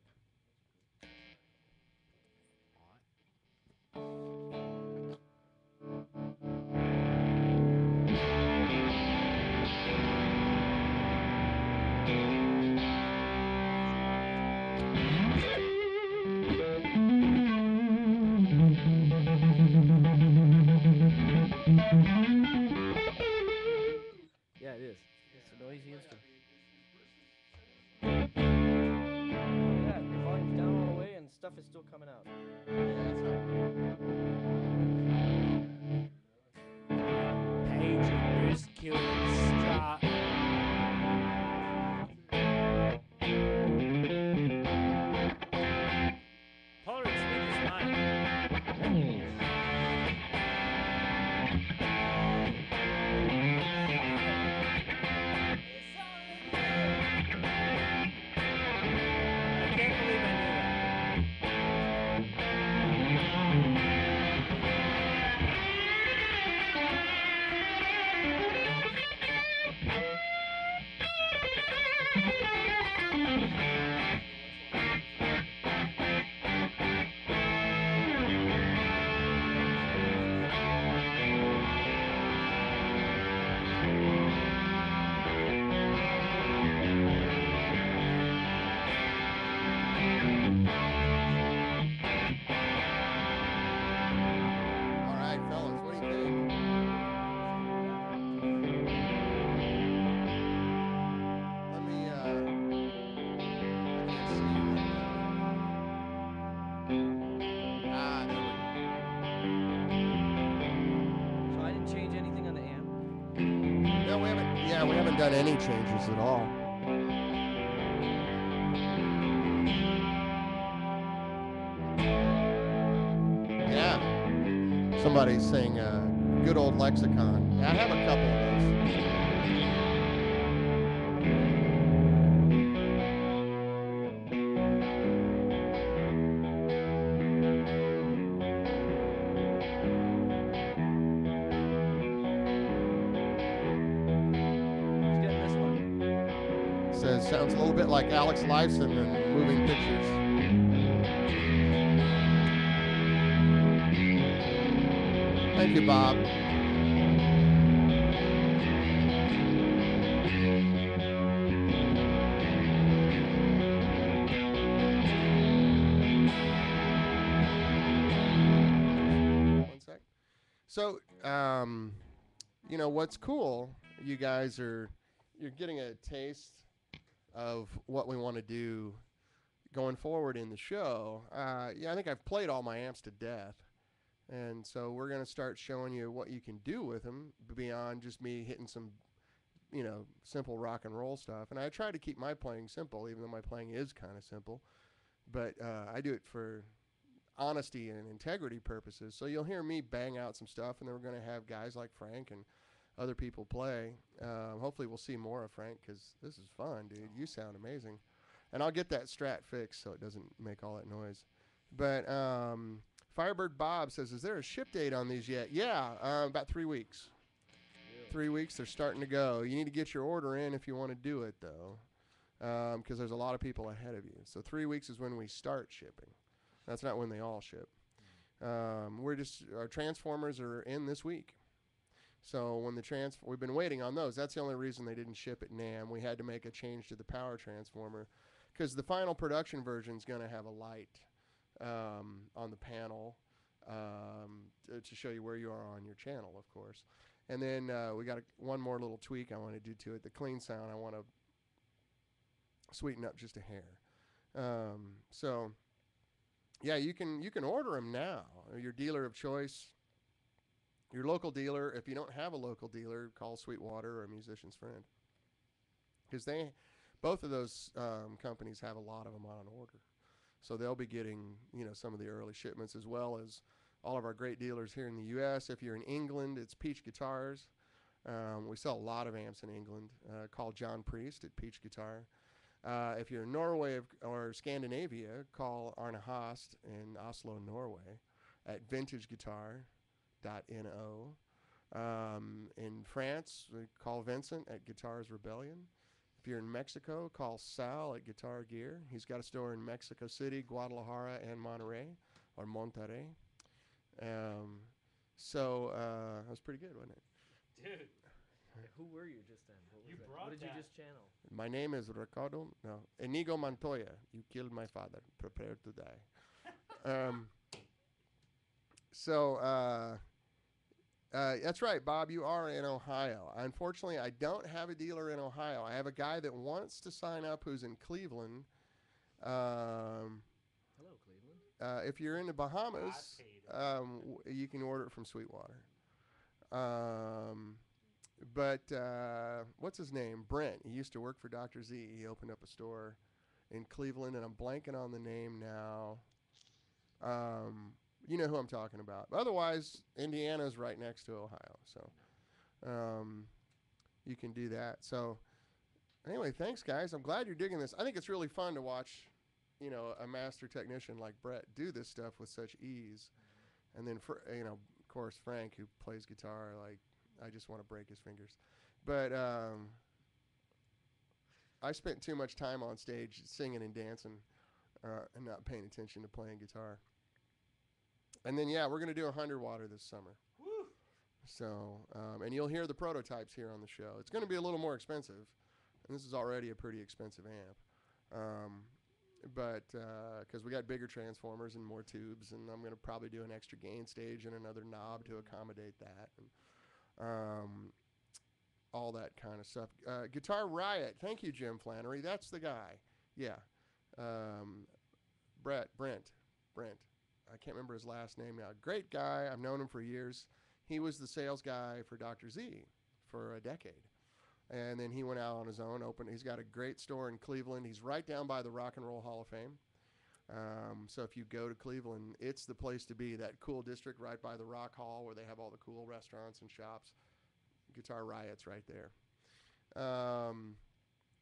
S2: Yeah, it is. It's a noisy instrument. Yeah, your volume's down all the way and stuff is still coming out.
S4: Page and rescue and stop. Polar speed is mine. I can't believe I knew that.
S1: All right, fellas, what do you think? Let me, I can't see you right now. Ah, there
S2: So I didn't change anything on the amp.
S1: we go. No, we haven't done any changes at all. Yeah. Somebody's saying good old lexicon. Yeah, I have a couple of
S2: Who's getting this one?
S1: those. Says sounds a little bit like Alex Lifeson in Moving Pictures. Thank you, Bob. One sec. So, um, what's cool, you guys you're getting a taste of what we want to do going forward in the show. Yeah, I think I've played all my amps to death. And so we're going to start showing you what you can do with them beyond just me hitting some, simple rock and roll stuff. And I try to keep my playing simple, even though my playing is kind of simple. But I do it for honesty and integrity purposes. So you'll hear me bang out some stuff, and then we're going to have guys like Frank and other people play. Hopefully we'll see more of Frank, because this is fun, dude. You sound amazing. And I'll get that Strat fixed so it doesn't make all that noise. But Firebird Bob says, is there a ship date on these yet? Yeah, about 3 weeks. 3 weeks, they're starting to go. You need to get your order in if you want to do it, though, because there's a lot of people ahead of you. So 3 weeks is when we start shipping. That's not when they all ship. Our transformers are in this week. So when we've been waiting on those. That's the only reason they didn't ship at NAMM. We had to make a change to the power transformer, because the final production version is going to have a light on the panel to show you where you are on your channel, of course. And then we got one more little tweak I want to do to it. The clean sound I want to sweeten up just a hair. So yeah, you can order them now. Your dealer of choice, your local dealer. If you don't have a local dealer, call Sweetwater or Musician's Friend, because both of those companies have a lot of them on order. So they'll be getting, some of the early shipments, as well as all of our great dealers here in the U.S. If you're in England, it's Peach Guitars. We sell a lot of amps in England. Call John Priest at Peach Guitar. If you're in Norway or Scandinavia, call Arne Hast in Oslo, Norway, at vintageguitar.no. In France, we call Vincent at Guitars Rebellion. If you're in Mexico, call Sal at Guitar Gear. He's got a store in Mexico City, Guadalajara, and Monterrey, or Monterrey. That was pretty good, wasn't it?
S3: Dude.
S2: Who were you just then? What did you just channel?
S1: My name is Ricardo. No, Inigo Montoya. You killed my father. Prepare to die. That's right, Bob. You are in Ohio. Unfortunately, I don't have a dealer in Ohio. I have a guy that wants to sign up who's in Cleveland.
S2: Hello, Cleveland.
S1: If you're in the Bahamas, you can order it from Sweetwater. But what's his name? Brent. He used to work for Dr. Z. He opened up a store in Cleveland, and I'm blanking on the name now. You know who I'm talking about. Otherwise, Indiana's right next to Ohio, so you can do that. So anyway, thanks, guys. I'm glad you're digging this. I think it's really fun to watch, a master technician like Brett do this stuff with such ease. And then, of course, Frank, who plays guitar, like, I just want to break his fingers. But I spent too much time on stage singing and dancing and not paying attention to playing guitar. And then, yeah, we're going to do 100 water this summer.
S3: Woo!
S1: So, and you'll hear the prototypes here on the show. It's going to be a little more expensive, and this is already a pretty expensive amp. But because we got bigger transformers and more tubes, and I'm going to probably do an extra gain stage and another knob to accommodate that, and all that kind of stuff. Guitar Riot. Thank you, Jim Flannery. That's the guy. Yeah. Brent. I can't remember his last name now. Great guy. I've known him for years. He was the sales guy for Dr. Z for a decade. And then he went out on his own, he's got a great store in Cleveland. He's right down by the Rock and Roll Hall of Fame. So if you go to Cleveland, it's the place to be, that cool district right by the Rock Hall where they have all the cool restaurants and shops. Guitar Riot's right there.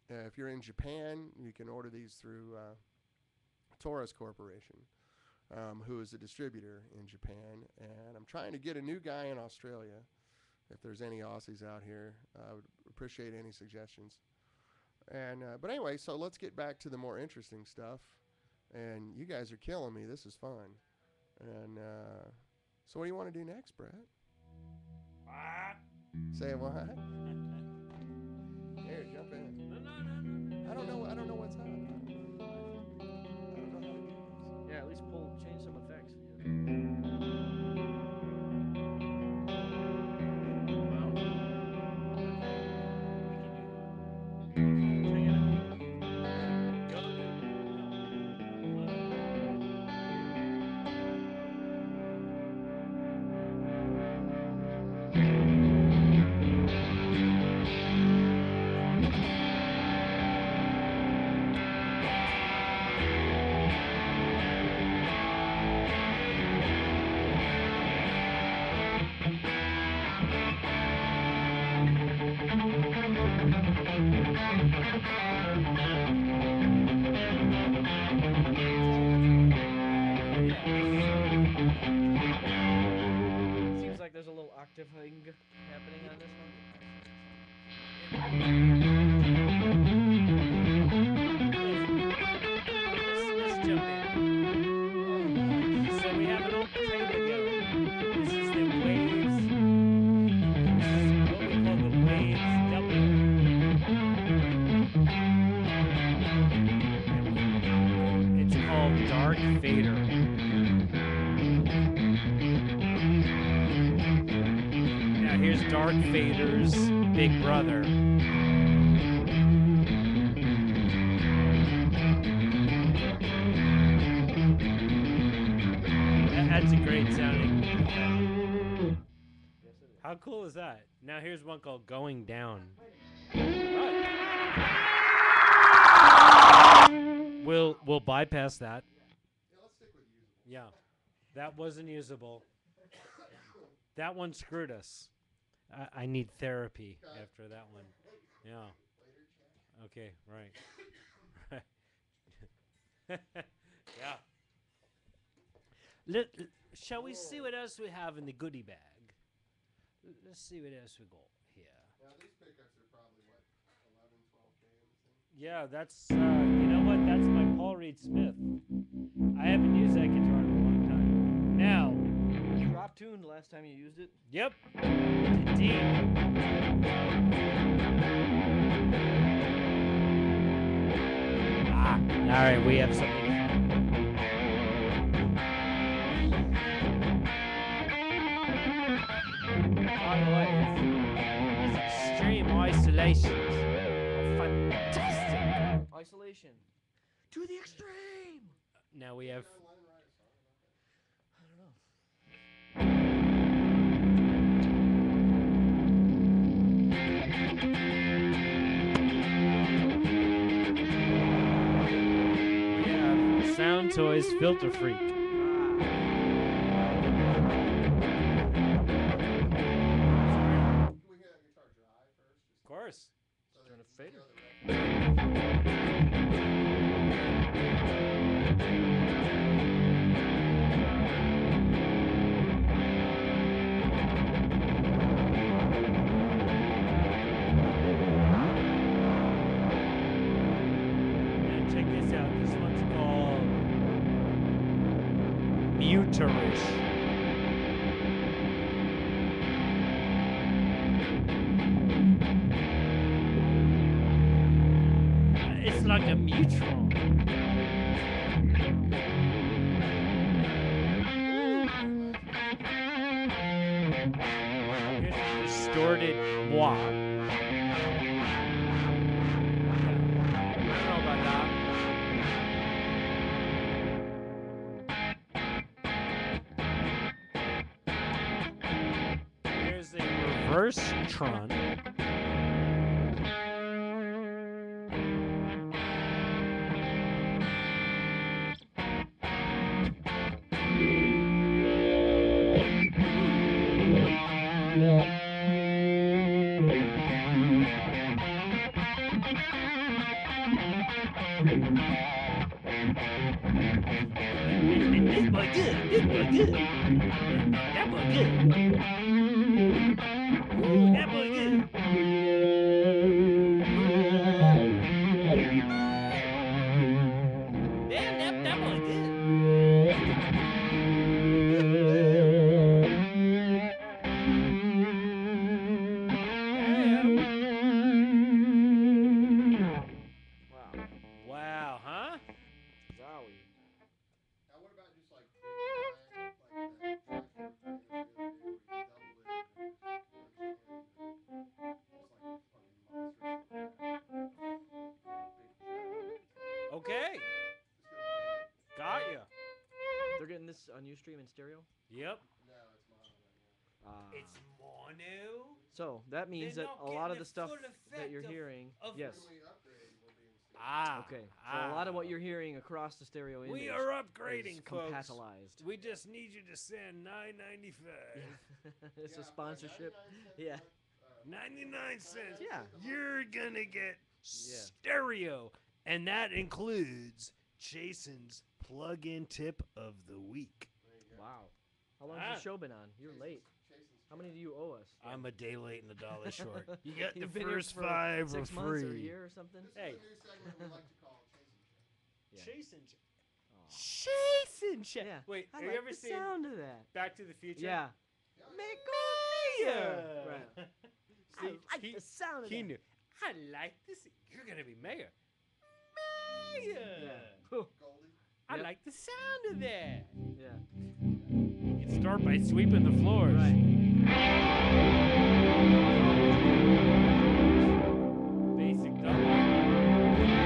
S1: If you're in Japan, you can order these through Taurus Corporation, who is a distributor in Japan. And I'm trying to get a new guy in Australia. If there's any Aussies out here, I would appreciate any suggestions. And but anyway, so let's get back to the more interesting stuff. And you guys are killing me. This is fun. And so what do you want to do next, Brett? Say what? Here, jump in.
S2: No.
S1: I don't know what's up. I don't know how to do this.
S2: Yeah, at least change some effects. happening on this one?
S4: Let's jump in. So we have an old cradle going. This is the waves. This is what we call the waves double. It's called Dark Fader. Now here's Dark Fader's big brother. That's a great sounding. How cool is that? Now here's one called Going Down. We'll bypass that.
S1: Yeah, let's stick with usable.
S4: Yeah, that wasn't usable. That one screwed us. I need therapy after that one. Yeah. Okay, right. Yeah. Shall we see what else we have in the goodie bag? Let's see what else we got here.
S1: Now these pickups are probably what, 11, 12K.
S4: Yeah, that's, you know what? That's my Paul Reed Smith. I haven't used that guitar in a long time. Now.
S2: Drop tuned last time you used it?
S4: Yep. Indeed. All right, we have something. By the way, these extreme isolations are fantastic.
S2: Isolation. To the extreme!
S4: Now we have.
S2: I don't know.
S4: We have Sound Toys Filter Freak.
S1: Can we get that guitar dry first?
S4: Of course.
S1: So
S2: Turn
S1: that
S2: a fader.
S1: you know the
S4: Now check this out. This one's called Muterish. It's like a Mutron. Here's a distorted moi. I don't know about that. Here's a reverse Tron. This boy good. This boy good. That boy good. Ooh, that boy good. Damn, that boy good.
S2: Wow.
S4: Wow, huh?
S2: Zowie.
S1: Now what about just like big giant, like that tractor thing that's the other day where you double it and just like fucking monstrous.
S4: Okay. Got ya.
S2: They're getting this on Ustream in stereo?
S4: Yep.
S1: No, it's mono right now.
S4: It's mono.
S2: So that means
S4: They're
S2: that
S4: not
S2: a lot of
S4: getting
S2: the
S4: the
S2: stuff
S4: full
S2: that
S4: effect
S2: you're
S4: of-
S2: hearing.
S4: of-
S2: Yes.
S1: When we upgrade, we'll be in stereo.
S4: Ah.
S2: Okay. So a lot of what you're hearing across the stereo image
S4: We are upgrading,
S2: is
S4: folks.
S2: compatibilized.
S4: We just need you to send $9.95.
S2: It's
S1: Yeah,
S2: a sponsorship.
S1: 99 cents
S2: Yeah.
S4: 99 cents.
S2: Yeah.
S4: You're gonna get stereo, and that includes Jason's plug-in tip of the week.
S1: There you go.
S2: Wow. How long
S4: Ah.
S2: has the show been on? You're late.
S1: Jason's
S2: How many do you owe us?
S4: I'm a day late and $1 short. You got the
S2: You've been here
S4: first
S2: for
S4: 5
S2: 6
S4: for
S2: months or a
S4: free.
S2: year or something.
S1: This
S4: Hey.
S1: is a new segment we like to call Chase and Chat.
S2: Chase and
S4: Chase and Chat.
S2: Yeah.
S4: Wait,
S2: I
S4: have
S2: like
S4: you ever
S2: the
S4: seen
S2: sound of that.
S4: Back to the Future?
S2: Yeah.
S4: Make
S2: Right. I like the sound of
S4: He
S2: that.
S4: knew. I like this. You're gonna be mayor. Mayor.
S2: Yeah.
S1: Goldie.
S4: I
S2: Yep.
S4: like the sound of that.
S2: Yeah.
S4: You can start by sweeping the floors. Basic double.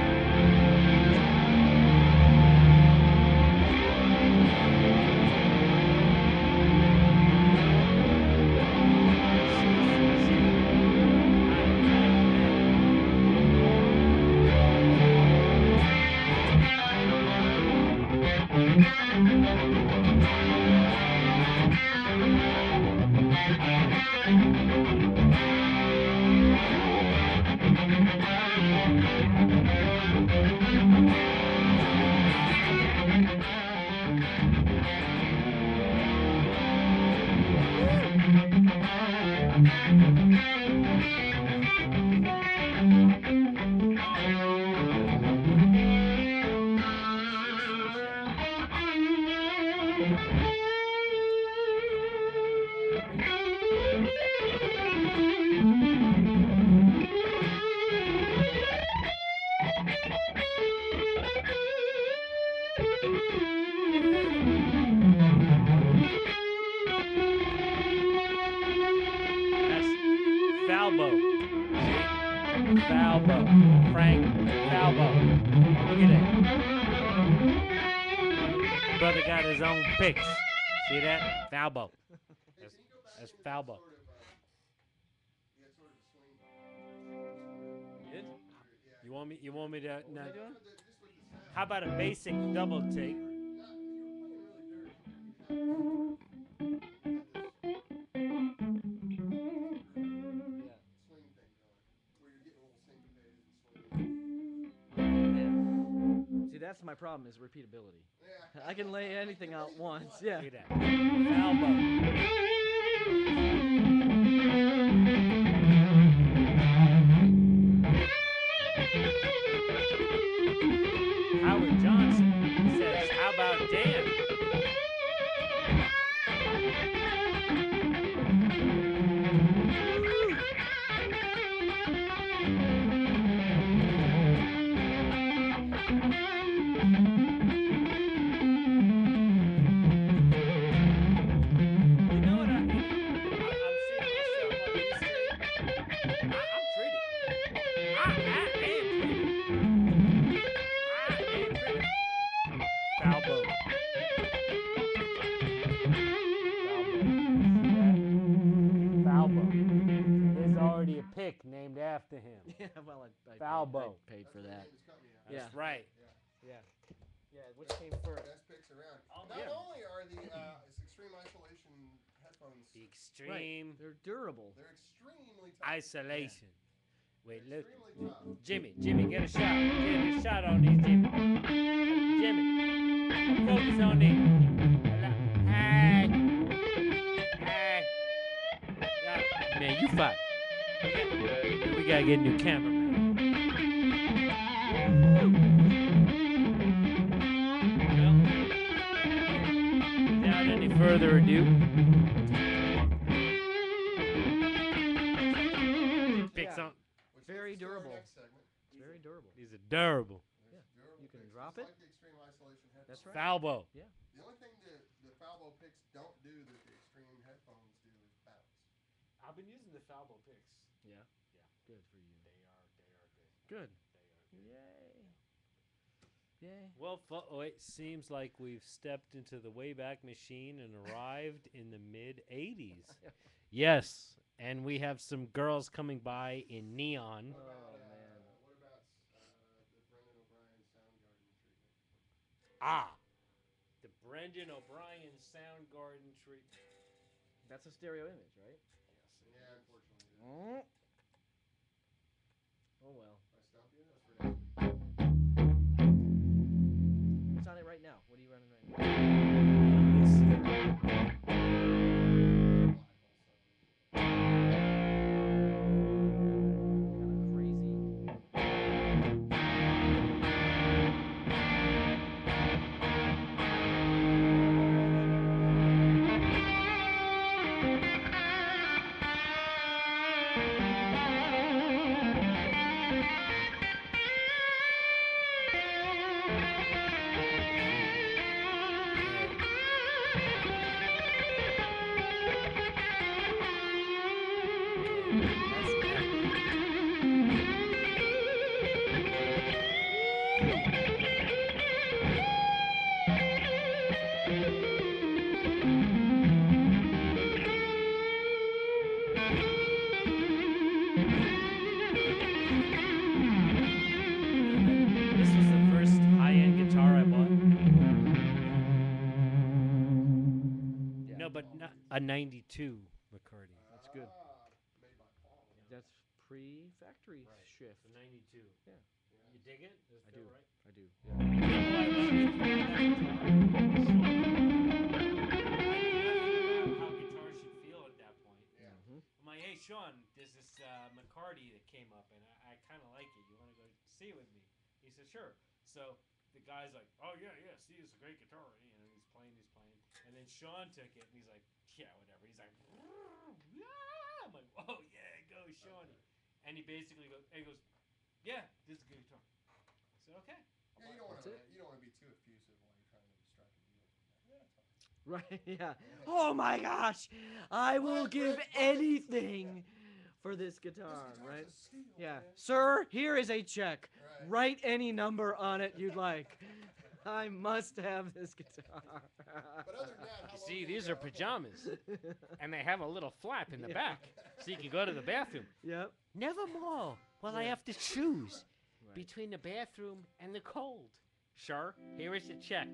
S4: That's Falbo. Falbo. Frank Falbo. Look at that. Brother got his own picks. See that? Falbo. That's, that's Falbo. You want me to? No. How about a basic double take?
S2: See, that's my problem is repeatability. I can lay anything out once. Yeah.
S4: Look at that. Falbo. Howard Johnson says, "How about Dan?" You know what? I'm seeing myself on this street. I'm pretty. I am pretty. Falbo. Falbo. There's already a pick named after him.
S2: Yeah. Well, I
S4: Falbo.
S2: paid for that.
S1: Yeah.
S4: That's right.
S2: Yeah. Yeah. Which came first?
S1: Best picks around.
S4: Oh,
S1: Not
S4: yeah.
S1: only are the extreme isolation headphones,
S4: The extreme
S2: They're durable.
S1: they're extremely tough.
S4: isolation. Wait, look.
S1: Extremely tough.
S4: Jimmy, get a shot. Get a shot on these, Jimmy. Jimmy, focus on these. Hey. Hey. Yeah. Man, you fine. We gotta get a new camera, man. Well, without any further ado, picks
S2: Yeah.
S4: on.
S1: Which
S2: Very
S1: leads us to our
S2: durable.
S1: next segment.
S2: It's very durable.
S4: These are durable.
S1: There's
S2: Yeah.
S1: durable
S2: You can
S1: picks,
S2: drop
S1: just
S2: it.
S1: like the extreme isolation headphones.
S2: That's right.
S4: Falbo.
S1: The only thing the Falbo picks don't do that the extreme headphones do is bounce.
S4: I've been using the Falbo picks.
S2: Yeah.
S4: Yeah.
S2: Good for you.
S4: They are good.
S2: Good.
S4: They are good.
S2: Yay. Yay.
S4: Well, it seems like we've stepped into the Wayback Machine and arrived in the mid 80s. Yes, and we have some girls coming by in neon.
S1: What about,
S2: man.
S1: what about the Brendan O'Brien Soundgarden treatment?
S4: Ah, the Brendan O'Brien Soundgarden treatment.
S2: That's a stereo image, right?
S1: Yeah, unfortunately.
S2: Oh well.
S1: I stumped you? That's for now.
S2: What's on it right now? What are you running right now?
S4: This was the first high-end guitar I bought. No, but not a 92 McCarty.
S2: That's good.
S1: Made by Paul.
S2: That's pre-factory shift.
S4: The 92.
S2: Yeah.
S4: You dig it? Does it
S2: I
S4: feel
S2: do.
S4: right?
S2: I do.
S4: You know who I went with for that guitar? Sean. I knew nothing about how guitars should feel at that point.
S1: Yeah.
S4: I'm like, hey, Sean, there's this McCarty that came up, and I kind of like it. You want to go see it with me? He said, sure. So the guy's like, oh, yeah, see, it's a great guitar. You know, he's playing. And then Sean took it, and he's like, yeah, whatever. He's like, yeah. I'm like, oh, yeah, go, Shawnee. And he basically goes, yeah, this is a good guitar. I said, okay.
S1: Yeah, you don't want to be too effusive while you're trying to strike a deal.
S2: Right. Yeah. Oh my gosh! I will give anything for this guitar. Right. Yeah. Sir, here is a check.
S1: Right.
S2: Write any number on it you'd like. I must have this guitar.
S1: But other than that, how low
S4: See,
S1: can
S4: these
S1: you
S4: are
S1: go?
S4: pajamas, and they have a little flap in the back, so you can go to the bathroom.
S2: Yep.
S4: Nevermore will I have to choose between the bathroom and the cold. Sure, here is the check.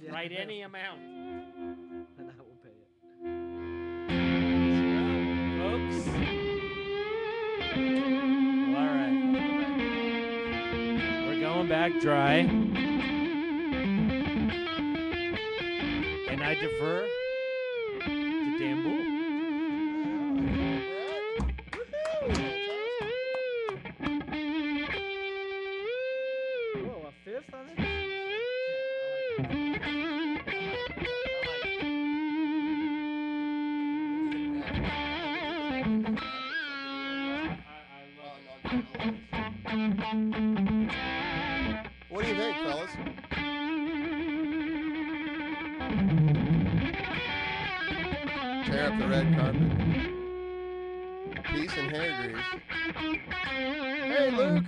S2: Yeah.
S4: Write any amount.
S2: And I will pay it.
S4: Folks. All right. We're going back dry. And I defer to Dan Boul.
S2: Whoa, a fifth on it?
S1: What do you think, fellas? Tear up the red carpet. Peace and hair grease. Hey, Luke.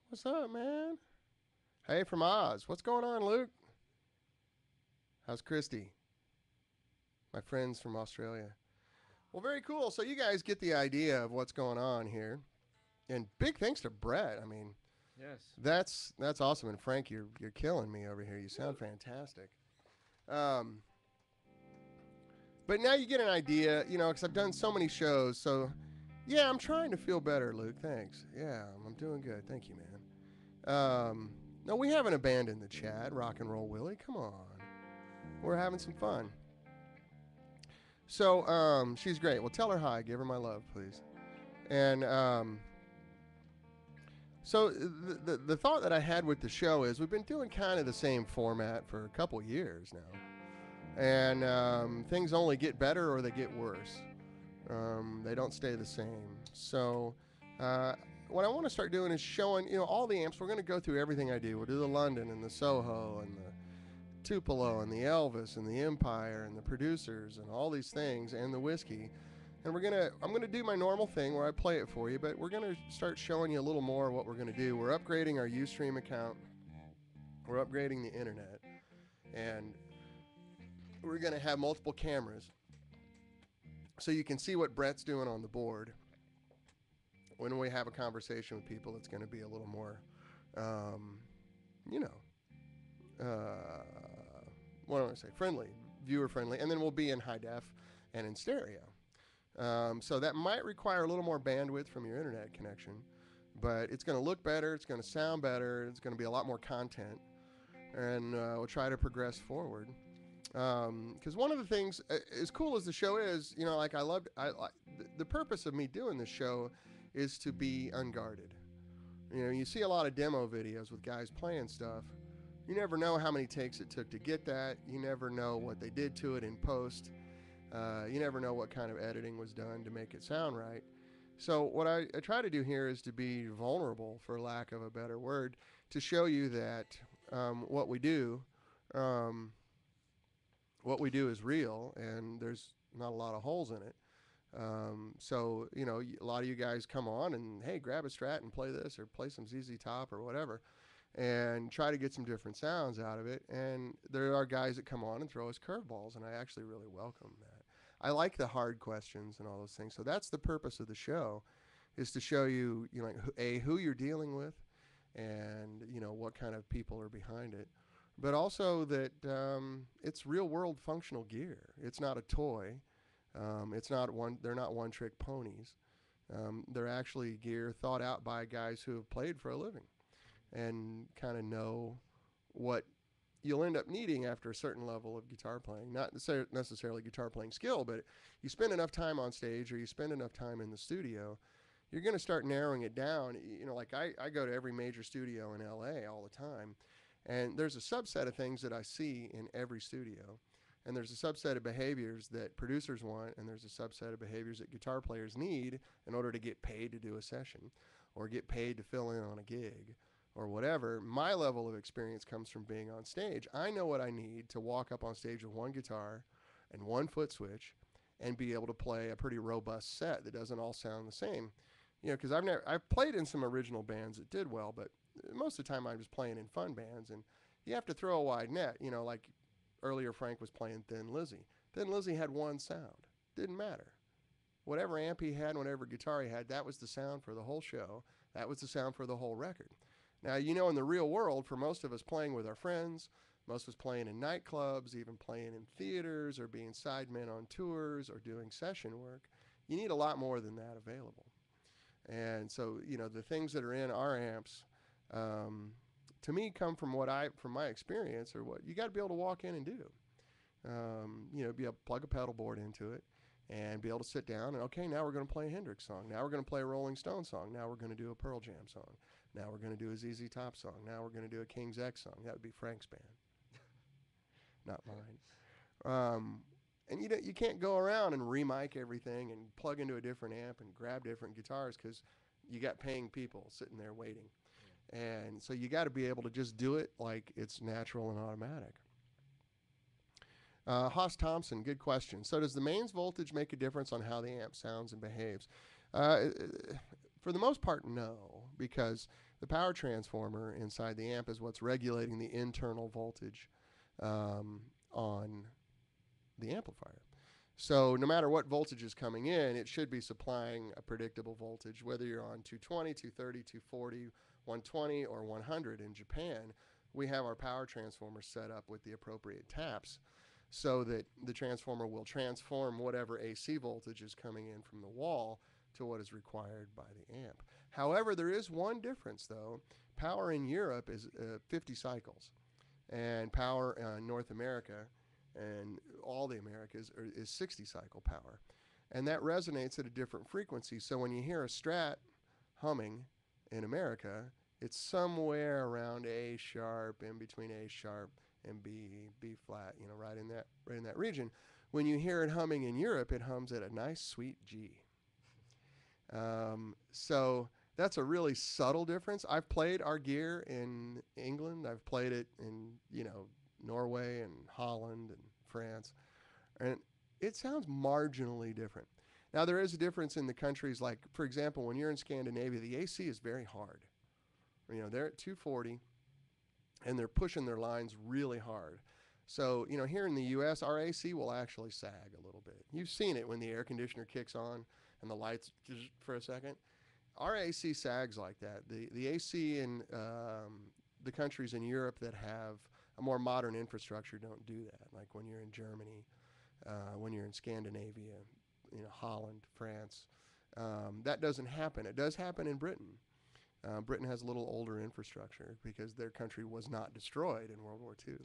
S1: What's up, man? Hey, from Oz. What's going on, Luke? How's Christy? My friends from Australia. Well, very cool. So you guys get the idea of what's going on here. And big thanks to Brett. I mean,
S2: Yes.
S1: that's awesome. And Frank, you're killing me over here. You sound fantastic. But now you get an idea, you know, because I've done so many shows. So, yeah, I'm trying to feel better, Luke. Thanks. Yeah, I'm doing good. Thank you, man. No, we haven't abandoned the chat, Rock and Roll Willie. Come on. We're having some fun. So, she's great. Well, tell her hi. Give her my love, please. And so the thought that I had with the show is we've been doing kind of the same format for a couple years now. And things only get better or they get worse. They don't stay the same. So what I want to start doing is showing, you know, all the amps. We're going to go through everything I do. We'll do the London and the Soho and the Tupelo and the Elvis and the Empire and the producers and all these things and the whiskey. And I'm gonna do my normal thing where I play it for you, but we're gonna start showing you a little more of what we're gonna do. We're upgrading our Ustream account. We're upgrading the internet, and we're gonna have multiple cameras, so you can see what Brett's doing on the board. When we have a conversation with people, it's gonna be a little more, what do I say? Friendly, viewer friendly, and then we'll be in high def and in stereo. So that might require a little more bandwidth from your internet connection, but it's going to look better, it's going to sound better, it's going to be a lot more content, and we'll try to progress forward. Because one of the things, as cool as the show is, you know, like the purpose of me doing this show is to be unguarded. You know, you see a lot of demo videos with guys playing stuff. You never know how many takes it took to get that. You never know what they did to it in post. You never know what kind of editing was done to make it sound right. So what I try to do here is to be vulnerable, for lack of a better word, to show you that what we do is real, and there's not a lot of holes in it. So, a lot of you guys come on and, hey, grab a Strat and play this or play some ZZ Top or whatever and try to get some different sounds out of it. And there are guys that come on and throw us curveballs, and I actually really welcome that. I like the hard questions and all those things. So that's the purpose of the show, is to show you, like, who you're dealing with and, what kind of people are behind it. But also that it's real world functional gear. It's not a toy. They're not one trick ponies. They're actually gear thought out by guys who have played for a living and kind of know what you'll end up needing after a certain level of guitar playing. Not necessarily guitar playing skill, but you spend enough time on stage or you spend enough time in the studio, you're going to start narrowing it down. Like I go to every major studio in LA all the time, and there's a subset of things that I see in every studio. And there's a subset of behaviors that producers want, and there's a subset of behaviors that guitar players need in order to get paid to do a session or get paid to fill in on a gig or whatever. My level of experience comes from being on stage. I know what I need to walk up on stage with one guitar and one foot switch and be able to play a pretty robust set that doesn't all sound the same. Because I've played in some original bands that did well, but most of the time I'm just playing in fun bands, and you have to throw a wide net, like earlier Frank was playing Thin Lizzy. Thin Lizzy had one sound. Didn't matter. Whatever amp he had, whatever guitar he had, that was the sound for the whole show. That was the sound for the whole record. Now, in the real world, for most of us playing with our friends, most of us playing in nightclubs, even playing in theaters or being sidemen on tours or doing session work, you need a lot more than that available. And so, the things that are in our amps, to me, come from my experience, or what you got to be able to walk in and do. Be able to plug a pedal board into it and be able to sit down and, okay, now we're going to play a Hendrix song. Now we're going to play a Rolling Stone song. Now we're going to do a Pearl Jam song. Now we're going to do a ZZ Top song. Now we're going to do a King's X song. That would be Frank's band, not mine. And you can't go around and remic everything and plug into a different amp and grab different guitars because you got paying people sitting there waiting. And so you got to be able to just do it like it's natural and automatic. Haas Thompson, good question. So does the mains voltage make a difference on how the amp sounds and behaves? For the most part, no, because the power transformer inside the amp is what's regulating the internal voltage on the amplifier. So no matter what voltage is coming in, it should be supplying a predictable voltage, whether you're on 220, 230, 240, 120, or 100 in Japan. We have our power transformer set up with the appropriate taps so that the transformer will transform whatever AC voltage is coming in from the wall to what is required by the amp. However, there is one difference, though. Power in Europe is 50 cycles, and power in North America and all the Americas is 60 cycle power. And that resonates at a different frequency. So when you hear a Strat humming in America, it's somewhere around A sharp, in between A sharp and B flat, right in that region. When you hear it humming in Europe, it hums at a nice sweet G. So that's a really subtle difference. I've played our gear in England. I've played it in, Norway and Holland and France, and it sounds marginally different. Now, there is a difference in the countries. Like, for example, when you're in Scandinavia, the AC is very hard. They're at 240, and they're pushing their lines really hard. So, here in the U.S., our AC will actually sag a little bit. You've seen it when the air conditioner kicks on and the lights just for a second. Our AC sags like that. The AC in the countries in Europe that have a more modern infrastructure don't do that. Like when you're in Germany, when you're in Scandinavia, Holland, France, that doesn't happen. It does happen in Britain. Britain has a little older infrastructure because their country was not destroyed in World War II.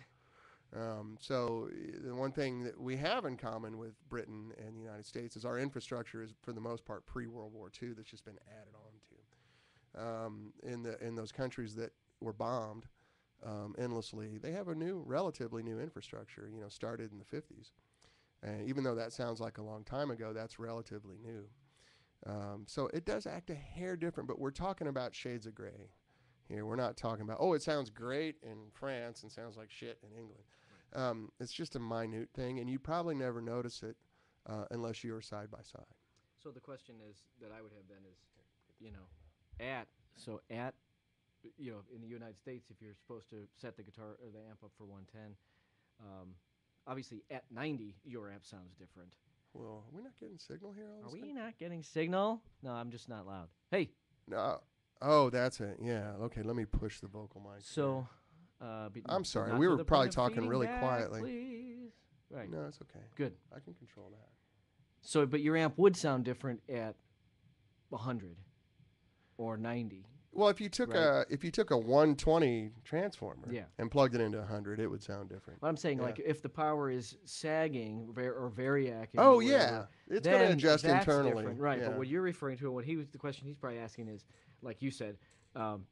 S1: So the one thing that we have in common with Britain and the United States is our infrastructure is, for the most part, pre-World War II that's just been added on to. In those countries that were bombed endlessly, they have a relatively new infrastructure, started in the 50s. And even though that sounds like a long time ago, that's relatively new. So it does act a hair different, but we're talking about shades of gray here. We're not talking about, it sounds great in France and sounds like shit in England. It's just a minute thing, and you probably never notice it unless you're side by side.
S2: So the question is that I would have then is, you know, at so at you know in the United States, if you're supposed to set the guitar or the amp up for 110, obviously at 90 your amp sounds different.
S1: Well, are we not getting signal here all
S2: Are
S1: of a
S2: we
S1: sudden?
S2: not getting signal? No, I'm just not loud. Hey,
S1: No. Oh, that's it. Yeah. Okay, let me push the vocal mic.
S2: so
S1: I'm sorry.
S2: not
S1: We
S2: to
S1: were
S2: the
S1: probably
S2: point of
S1: talking
S2: feeding
S1: really
S2: back,
S1: quietly.
S2: please. Right.
S1: No, it's okay.
S2: Good.
S1: I can control that.
S2: So, but your amp would sound different at 100 or 90.
S1: Well, if you took
S2: Right.
S1: a 120 transformer
S2: Yeah.
S1: and plugged it into 100, it would sound different.
S2: But I'm saying,
S1: Yeah.
S2: like, if the power is sagging or variacing.
S1: Oh
S2: or
S1: yeah,
S2: whatever,
S1: it's going to
S2: then
S1: adjust
S2: that's
S1: internally.
S2: different, right?
S1: Yeah.
S2: But what you're referring to, and the question he's probably asking is, like you said,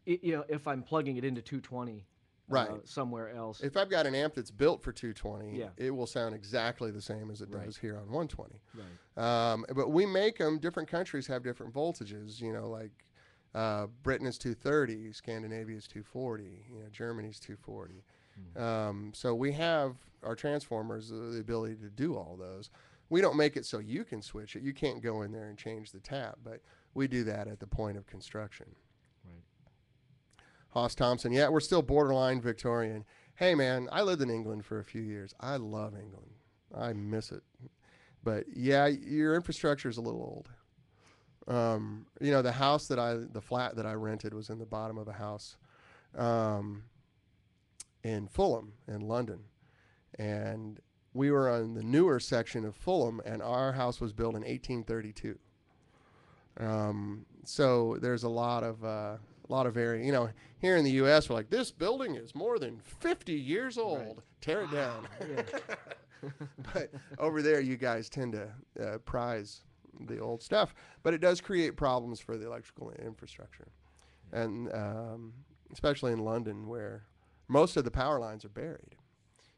S2: you know, if I'm plugging it into 220,
S1: Right.
S2: somewhere else.
S1: If I've got an amp that's built for 220,
S2: Yeah.
S1: it will sound exactly the same as it
S2: Right.
S1: does here on 120.
S2: Right.
S1: But we make them. Different countries have different voltages. You know, like Britain is 230, Scandinavia is 240, you know, Germany's 240. So we have our transformers the ability to do all those. We don't make it so you can switch it. You can't go in there and change the tap, but we do that at the point of construction.
S2: Right.
S1: Hoss Thompson, yeah, we're still borderline Victorian. Hey, man, I lived in England for a few years. I love England. I miss it. But yeah, your infrastructure is a little old. You know, the flat that I rented was in the bottom of a house in Fulham in London. And we were on the newer section of Fulham, and our house was built in 1832. So there's a lot of area. You know, here in the U.S., we're like, this building is more than 50 years old.
S2: Right.
S1: Tear it down.
S2: Yeah.
S1: But over there, you guys tend to prize the old stuff. But it does create problems for the electrical infrastructure, and especially in London, where most of the power lines are buried,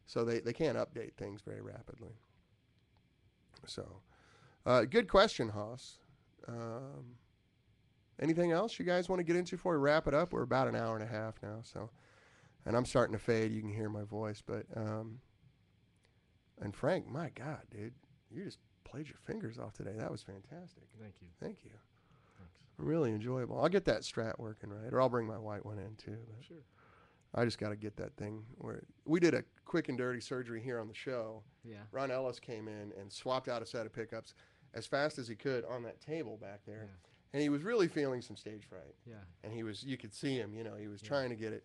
S1: so they can't update things very rapidly. So, good question, Hoss. Anything else you guys want to get into before we wrap it up? We're about an hour and a half now, so, and I'm starting to fade. You can hear my voice, but and Frank, my God, dude, you just played your fingers off today. That was fantastic.
S2: Thank you.
S1: Thank you.
S2: Thanks.
S1: Really enjoyable. I'll get that Strat working right, or I'll bring my white one in too. But
S2: Sure.
S1: I just got to get that thing where we did a quick and dirty surgery here on the show.
S2: Yeah.
S1: Ron Ellis came in and swapped out a set of pickups as fast as he could on that table back there.
S2: Yeah.
S1: And he was really feeling some stage fright.
S2: Yeah.
S1: And you could see him, you know, he was
S2: Yeah.
S1: trying to get it.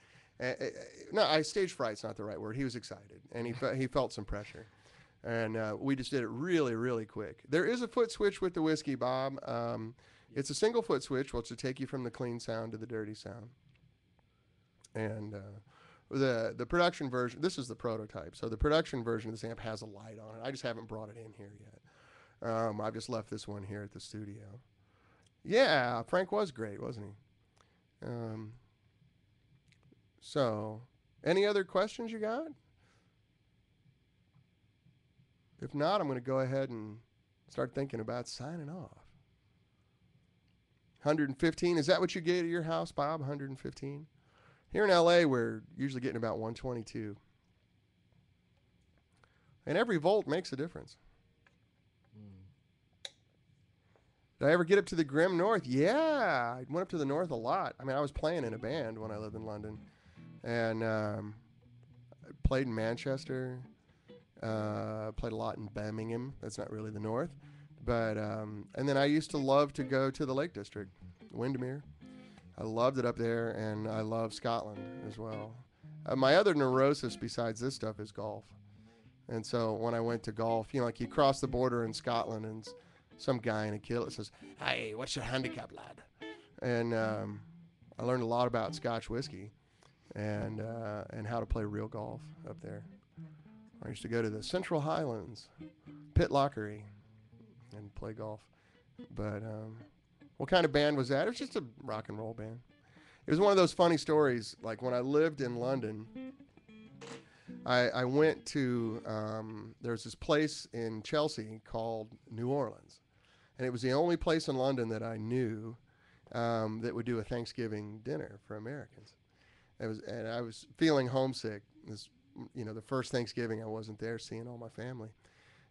S1: No, stage fright's not the right word. He was excited, and he felt some pressure. And we just did it really, really quick. There is a foot switch with the whiskey, Bob. It's a single foot switch, which will take you from the clean sound to the dirty sound. And the production version, this is the prototype. So the production version of this amp has a light on it. I just haven't brought it in here yet. I've just left this one here at the studio. Yeah, Frank was great, wasn't he? So, any other questions you got? If not, I'm going to go ahead and start thinking about signing off. 115, is that what you get at your house, Bob? 115? Here in LA, we're usually getting about 122. And every volt makes a difference. Did I ever get up to the grim north? Yeah, I went up to the north a lot. I mean, I was playing in a band when I lived in London. And I played in Manchester. Played a lot in Birmingham. That's not really the north. But and then I used to love to go to the Lake District, Windermere. I loved it up there, and I love Scotland as well. My other neurosis besides this stuff is golf. And so when I went to golf, you know, like you cross the border in Scotland, and some guy in a kilt says, "Hey, what's your handicap, lad?" And I learned a lot about Scotch whiskey and how to play real golf up there. I used to go to the Central Highlands, Pitlockery, and play golf. But what kind of band was that? It was just a rock and roll band. It was one of those funny stories. Like when I lived in London, I went to, there's this place in Chelsea called New Orleans. And it was the only place in London that I knew that would do a Thanksgiving dinner for Americans. And I was feeling homesick. The first Thanksgiving I wasn't there seeing all my family.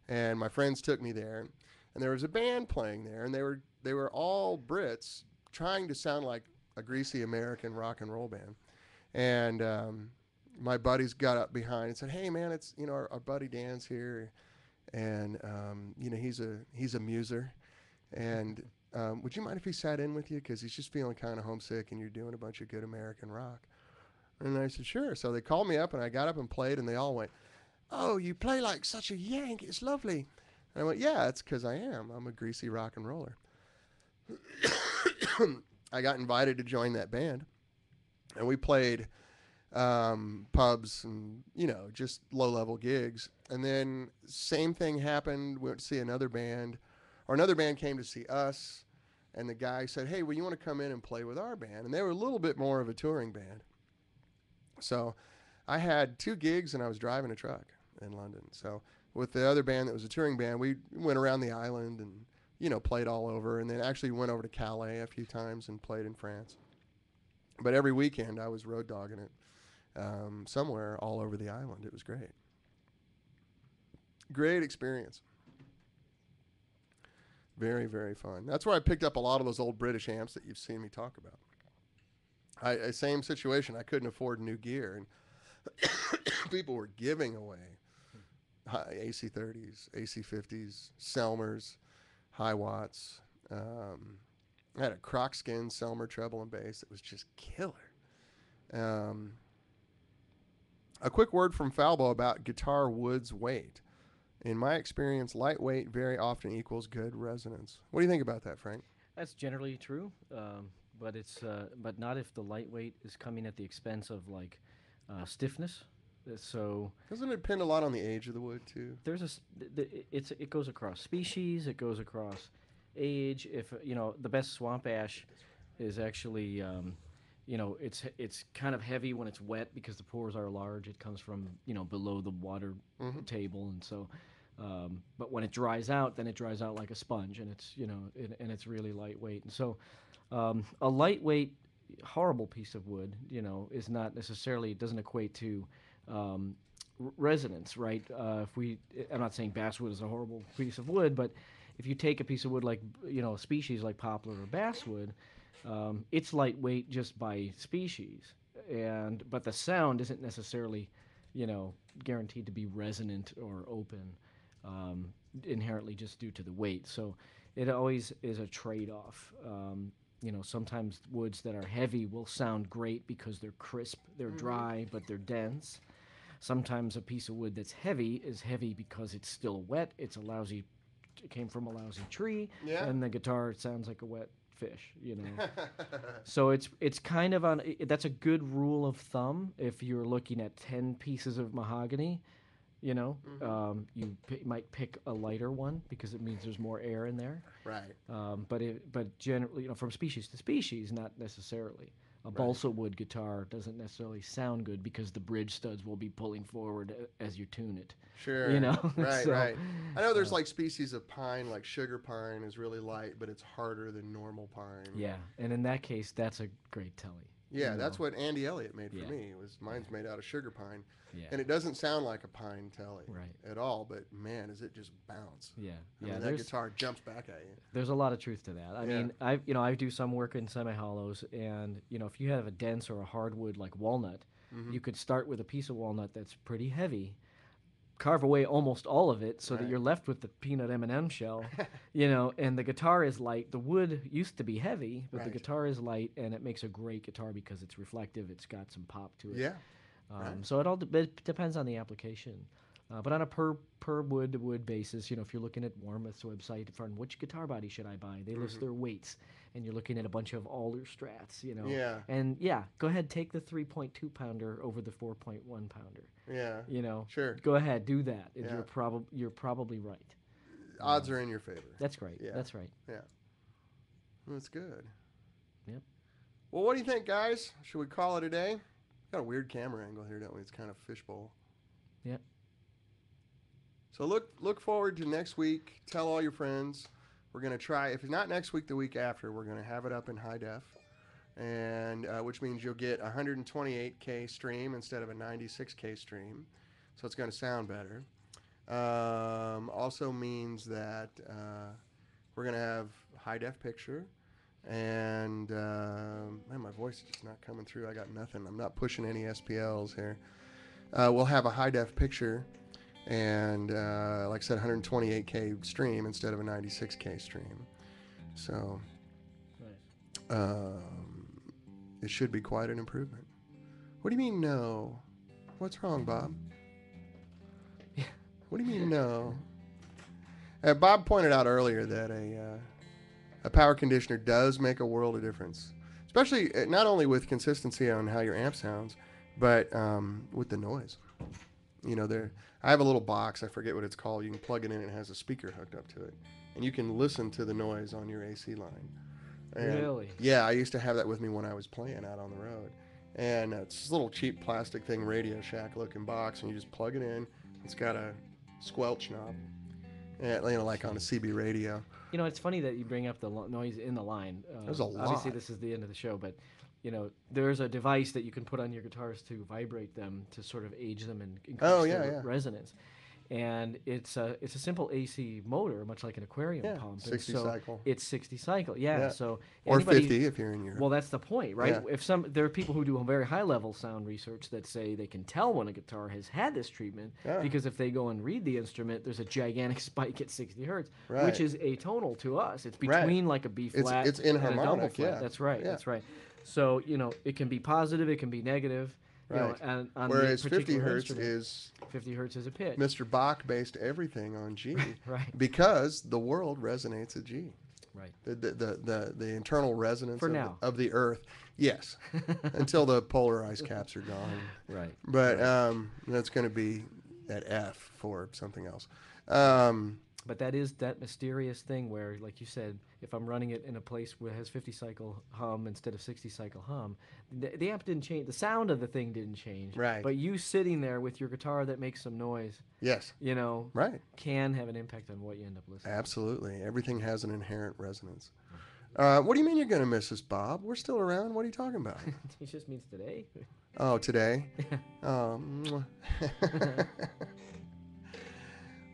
S1: And my friends took me there. and there was a band playing there, and they were all Brits trying to sound like a greasy American rock and roll band. And my buddies got up behind and said, "Hey, man, it's our buddy Dan's here, and he's a muser, and would you mind if he sat in with you because he's just feeling kind of homesick, and you're doing a bunch of good American rock." And I said, "Sure." So they called me up, and I got up and played, and they all went, "Oh, you play like such a Yank. It's lovely." And I went, "Yeah, it's because I am. I'm a greasy rock and roller." I got invited to join that band, and we played pubs and just low-level gigs. And then same thing happened. We went to see another band, or another band came to see us, and the guy said, "Hey, well, you want to come in and play with our band?" And they were a little bit more of a touring band. So I had 2 gigs, and I was driving a truck in London. So with the other band that was a touring band, we went around the island and played all over, and then actually went over to Calais a few times and played in France. But every weekend I was road dogging it somewhere all over the island. It was great. Great experience. Very, very fun. That's where I picked up a lot of those old British amps that you've seen me talk about. Same situation. I couldn't afford new gear, and people were giving away AC30s, AC50s, Selmers, high watts. I had a croc skin Selmer treble and bass that was just killer. A quick word from Falbo about guitar wood's weight. In my experience, lightweight very often equals good resonance. What do you think about that, Frank?
S2: That's generally true, but but not if the lightweight is coming at the expense of like stiffness. So
S1: Doesn't it depend a lot on the age of the wood too?
S2: there's it goes across species, it goes across age. If the best swamp ash is actually it's kind of heavy when it's wet because the pores are large. It comes from below the water table, and so but when it dries out, then it dries out like a sponge, and it's and it's really lightweight. And so a lightweight horrible piece of wood is not necessarily, it doesn't equate to resonance, right? I'm not saying basswood is a horrible piece of wood, but if you take a piece of wood like a species like poplar or basswood, it's lightweight just by species, but the sound isn't necessarily guaranteed to be resonant or open inherently just due to the weight. So it always is a trade-off. Sometimes woods that are heavy will sound great because they're crisp, they're dry, but they're dense. Sometimes a piece of wood that's heavy is heavy because it's still wet. It came from a lousy tree, and the guitar sounds like a wet fish. So it's kind of that's a good rule of thumb if you're looking at 10 pieces of mahogany. You might pick a lighter one because it means there's more air in there.
S1: Right.
S2: But generally, from species to species, not necessarily. A balsa wood guitar doesn't necessarily sound good because the bridge studs will be pulling forward as you tune it.
S1: Sure. Right,
S2: So,
S1: right. I know there's like species of pine, like sugar pine is really light, but it's harder than normal pine.
S2: Yeah, and in that case, that's a great telly.
S1: Yeah, that's what Andy Elliott made for me. Mine's made out of sugar pine, and it doesn't sound like a pine telly at all. But man, does it just bounce?
S2: Yeah,
S1: I mean, that guitar jumps back at you.
S2: There's a lot of truth to that. I mean, I do some work in semi-hollows, and if you have a dense or a hardwood like walnut, you could start with a piece of walnut that's pretty heavy, carve away almost all of it so that you're left with the peanut M&M shell, and the guitar is light. The wood used to be heavy, but the guitar is light, and it makes a great guitar because it's reflective. It's got some pop to it.
S1: Yeah.
S2: So it all depends on the application. But on a per wood to wood basis, if you're looking at Warmoth's website for which guitar body should I buy, they list their weights, and you're looking at a bunch of Alder Strats,
S1: Yeah.
S2: And go ahead, take the 3.2 pounder over the 4.1 pounder.
S1: Yeah. Sure.
S2: Go ahead, do that. And
S1: Yeah.
S2: you're probably right.
S1: Odds are in your favor.
S2: That's great.
S1: Yeah.
S2: That's right.
S1: Yeah. That's good.
S2: Yep.
S1: Well, what do you think, guys? Should we call it a day? Got a weird camera angle here, don't we? It's kind of fishbowl.
S2: Yep.
S1: So look forward to next week. Tell all your friends. We're going to try, if it's not next week, the week after, we're going to have it up in high def, and which means you'll get 128K stream instead of a 96K stream. So it's going to sound better. Also means that we're going to have high def picture. And man, my voice is just not coming through. I got nothing. I'm not pushing any SPLs here. We'll have a high def picture and, like I said, 128K stream instead of a 96K stream. So it should be quite an improvement. What do you mean, no? What's wrong, Bob? What do you mean, no? Bob pointed out earlier that a power conditioner does make a world of difference, especially not only with consistency on how your amp sounds, but with the noise. You know, I have a little box. I forget what it's called. You can plug it in. And it has a speaker hooked up to it, and you can listen to the noise on your AC line. And
S2: Really?
S1: yeah, I used to have that with me when I was playing out on the road. And it's this little cheap plastic thing, Radio Shack looking box, and you just plug it in. It's got a squelch knob, and, you know, like on a CB radio.
S2: You know, it's funny that you bring up the noise in the line.
S1: There's a
S2: Obviously,
S1: lot.
S2: this is the end of the show, but you know, there's a device that you can put on your guitars to vibrate them to sort of age them and increase their resonance. And it's a simple AC motor, much like an aquarium pump.
S1: 60
S2: and so
S1: cycle.
S2: It's 60 cycle, yeah. So
S1: or
S2: anybody,
S1: 50 if you're in Europe.
S2: well, that's the point, right?
S1: Yeah.
S2: If there are people who do very high level sound research that say they can tell when a guitar has had this treatment because if they go and read the instrument, there's a gigantic spike at 60 hertz, which is atonal to us. It's between like a B flat
S1: it's
S2: and a double
S1: inharmonic,
S2: flat.
S1: yeah.
S2: That's right.
S1: Yeah.
S2: That's right. So you know, it can be positive, it can be negative. You know, and on
S1: whereas
S2: the
S1: 50
S2: particular
S1: hertz
S2: instrument,
S1: is
S2: 50 hertz is a pitch.
S1: Mr. Bach based everything on G,
S2: Right.
S1: because the world resonates at G.
S2: Right.
S1: The internal resonance
S2: For now.
S1: of the Earth, yes, until the polar ice caps are gone.
S2: Right.
S1: But that's going to be at F for something else.
S2: But that is that mysterious thing where, like you said, if I'm running it in a place where it has 50 cycle hum instead of 60 cycle hum, the amp didn't change. The sound of the thing didn't change.
S1: Right.
S2: But you sitting there with your guitar that makes some noise,
S1: Yes.
S2: you know,
S1: Right.
S2: can have an impact on what you end up listening to.
S1: Absolutely. Everything has an inherent resonance. What do you mean you're going to miss us, Bob? We're still around. What are you talking about?
S2: It just means today.
S1: Oh, today? Mwah.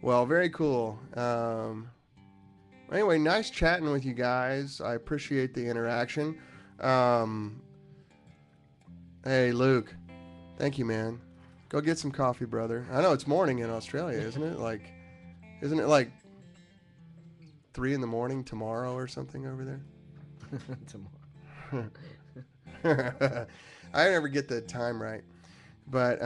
S1: Well, very cool. Anyway, nice chatting with you guys. I appreciate the interaction. Hey, Luke. Thank you, man. Go get some coffee, brother. I know it's morning in Australia, isn't it? Isn't it like 3 a.m. tomorrow or something over there?
S2: Tomorrow.
S1: I never get the time right. But,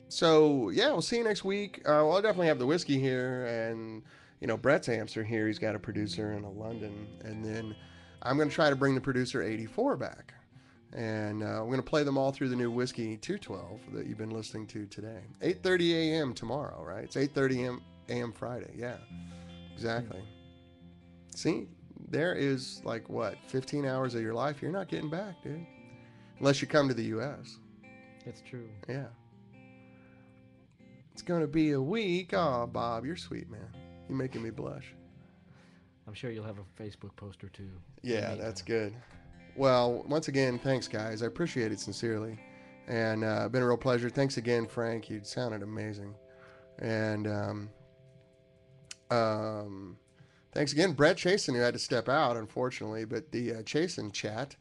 S1: so, yeah, we'll see you next week. Well, I'll definitely have the whiskey here, and, you know, Brett's amps are here. He's got a producer in London. And then I'm going to try to bring the producer 84 back. And we're going to play them all through the new Whiskey 212 that you've been listening to today. 8:30 a.m. tomorrow, right? It's 8:30 a.m. Friday. Yeah, exactly. See, there is like, what, 15 hours of your life you're not getting back, dude. Unless you come to the U.S.
S2: It's true.
S1: Yeah. It's going to be a week. Oh, Bob, you're sweet, man. You're making me blush.
S2: I'm sure you'll have a Facebook post or two.
S1: Yeah, that's good. Well, once again, thanks, guys. I appreciate it sincerely. And been a real pleasure. Thanks again, Frank. You sounded amazing. And thanks again, Brett Chasen, who had to step out, unfortunately. But the Chasen chat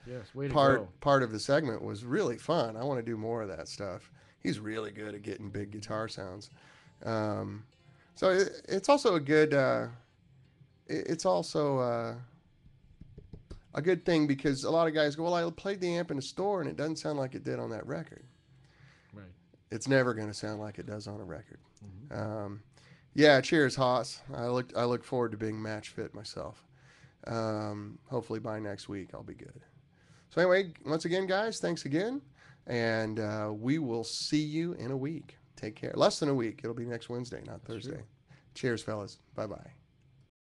S1: part of the segment was really fun. I want to do more of that stuff. He's really good at getting big guitar sounds. So it's also a good... it's also... a good thing, because a lot of guys go, well, I played the amp in a store and it doesn't sound like it did on that record.
S2: Right.
S1: It's never going to sound like it does on a record.
S2: Mm-hmm.
S1: Yeah, cheers, Haas. I look forward to being match fit myself. Hopefully by next week I'll be good. So anyway, once again, guys, thanks again. And we will see you in a week. Take care. Less than a week. It'll be next Wednesday, not Thursday.
S2: True.
S1: Cheers, fellas. Bye-bye.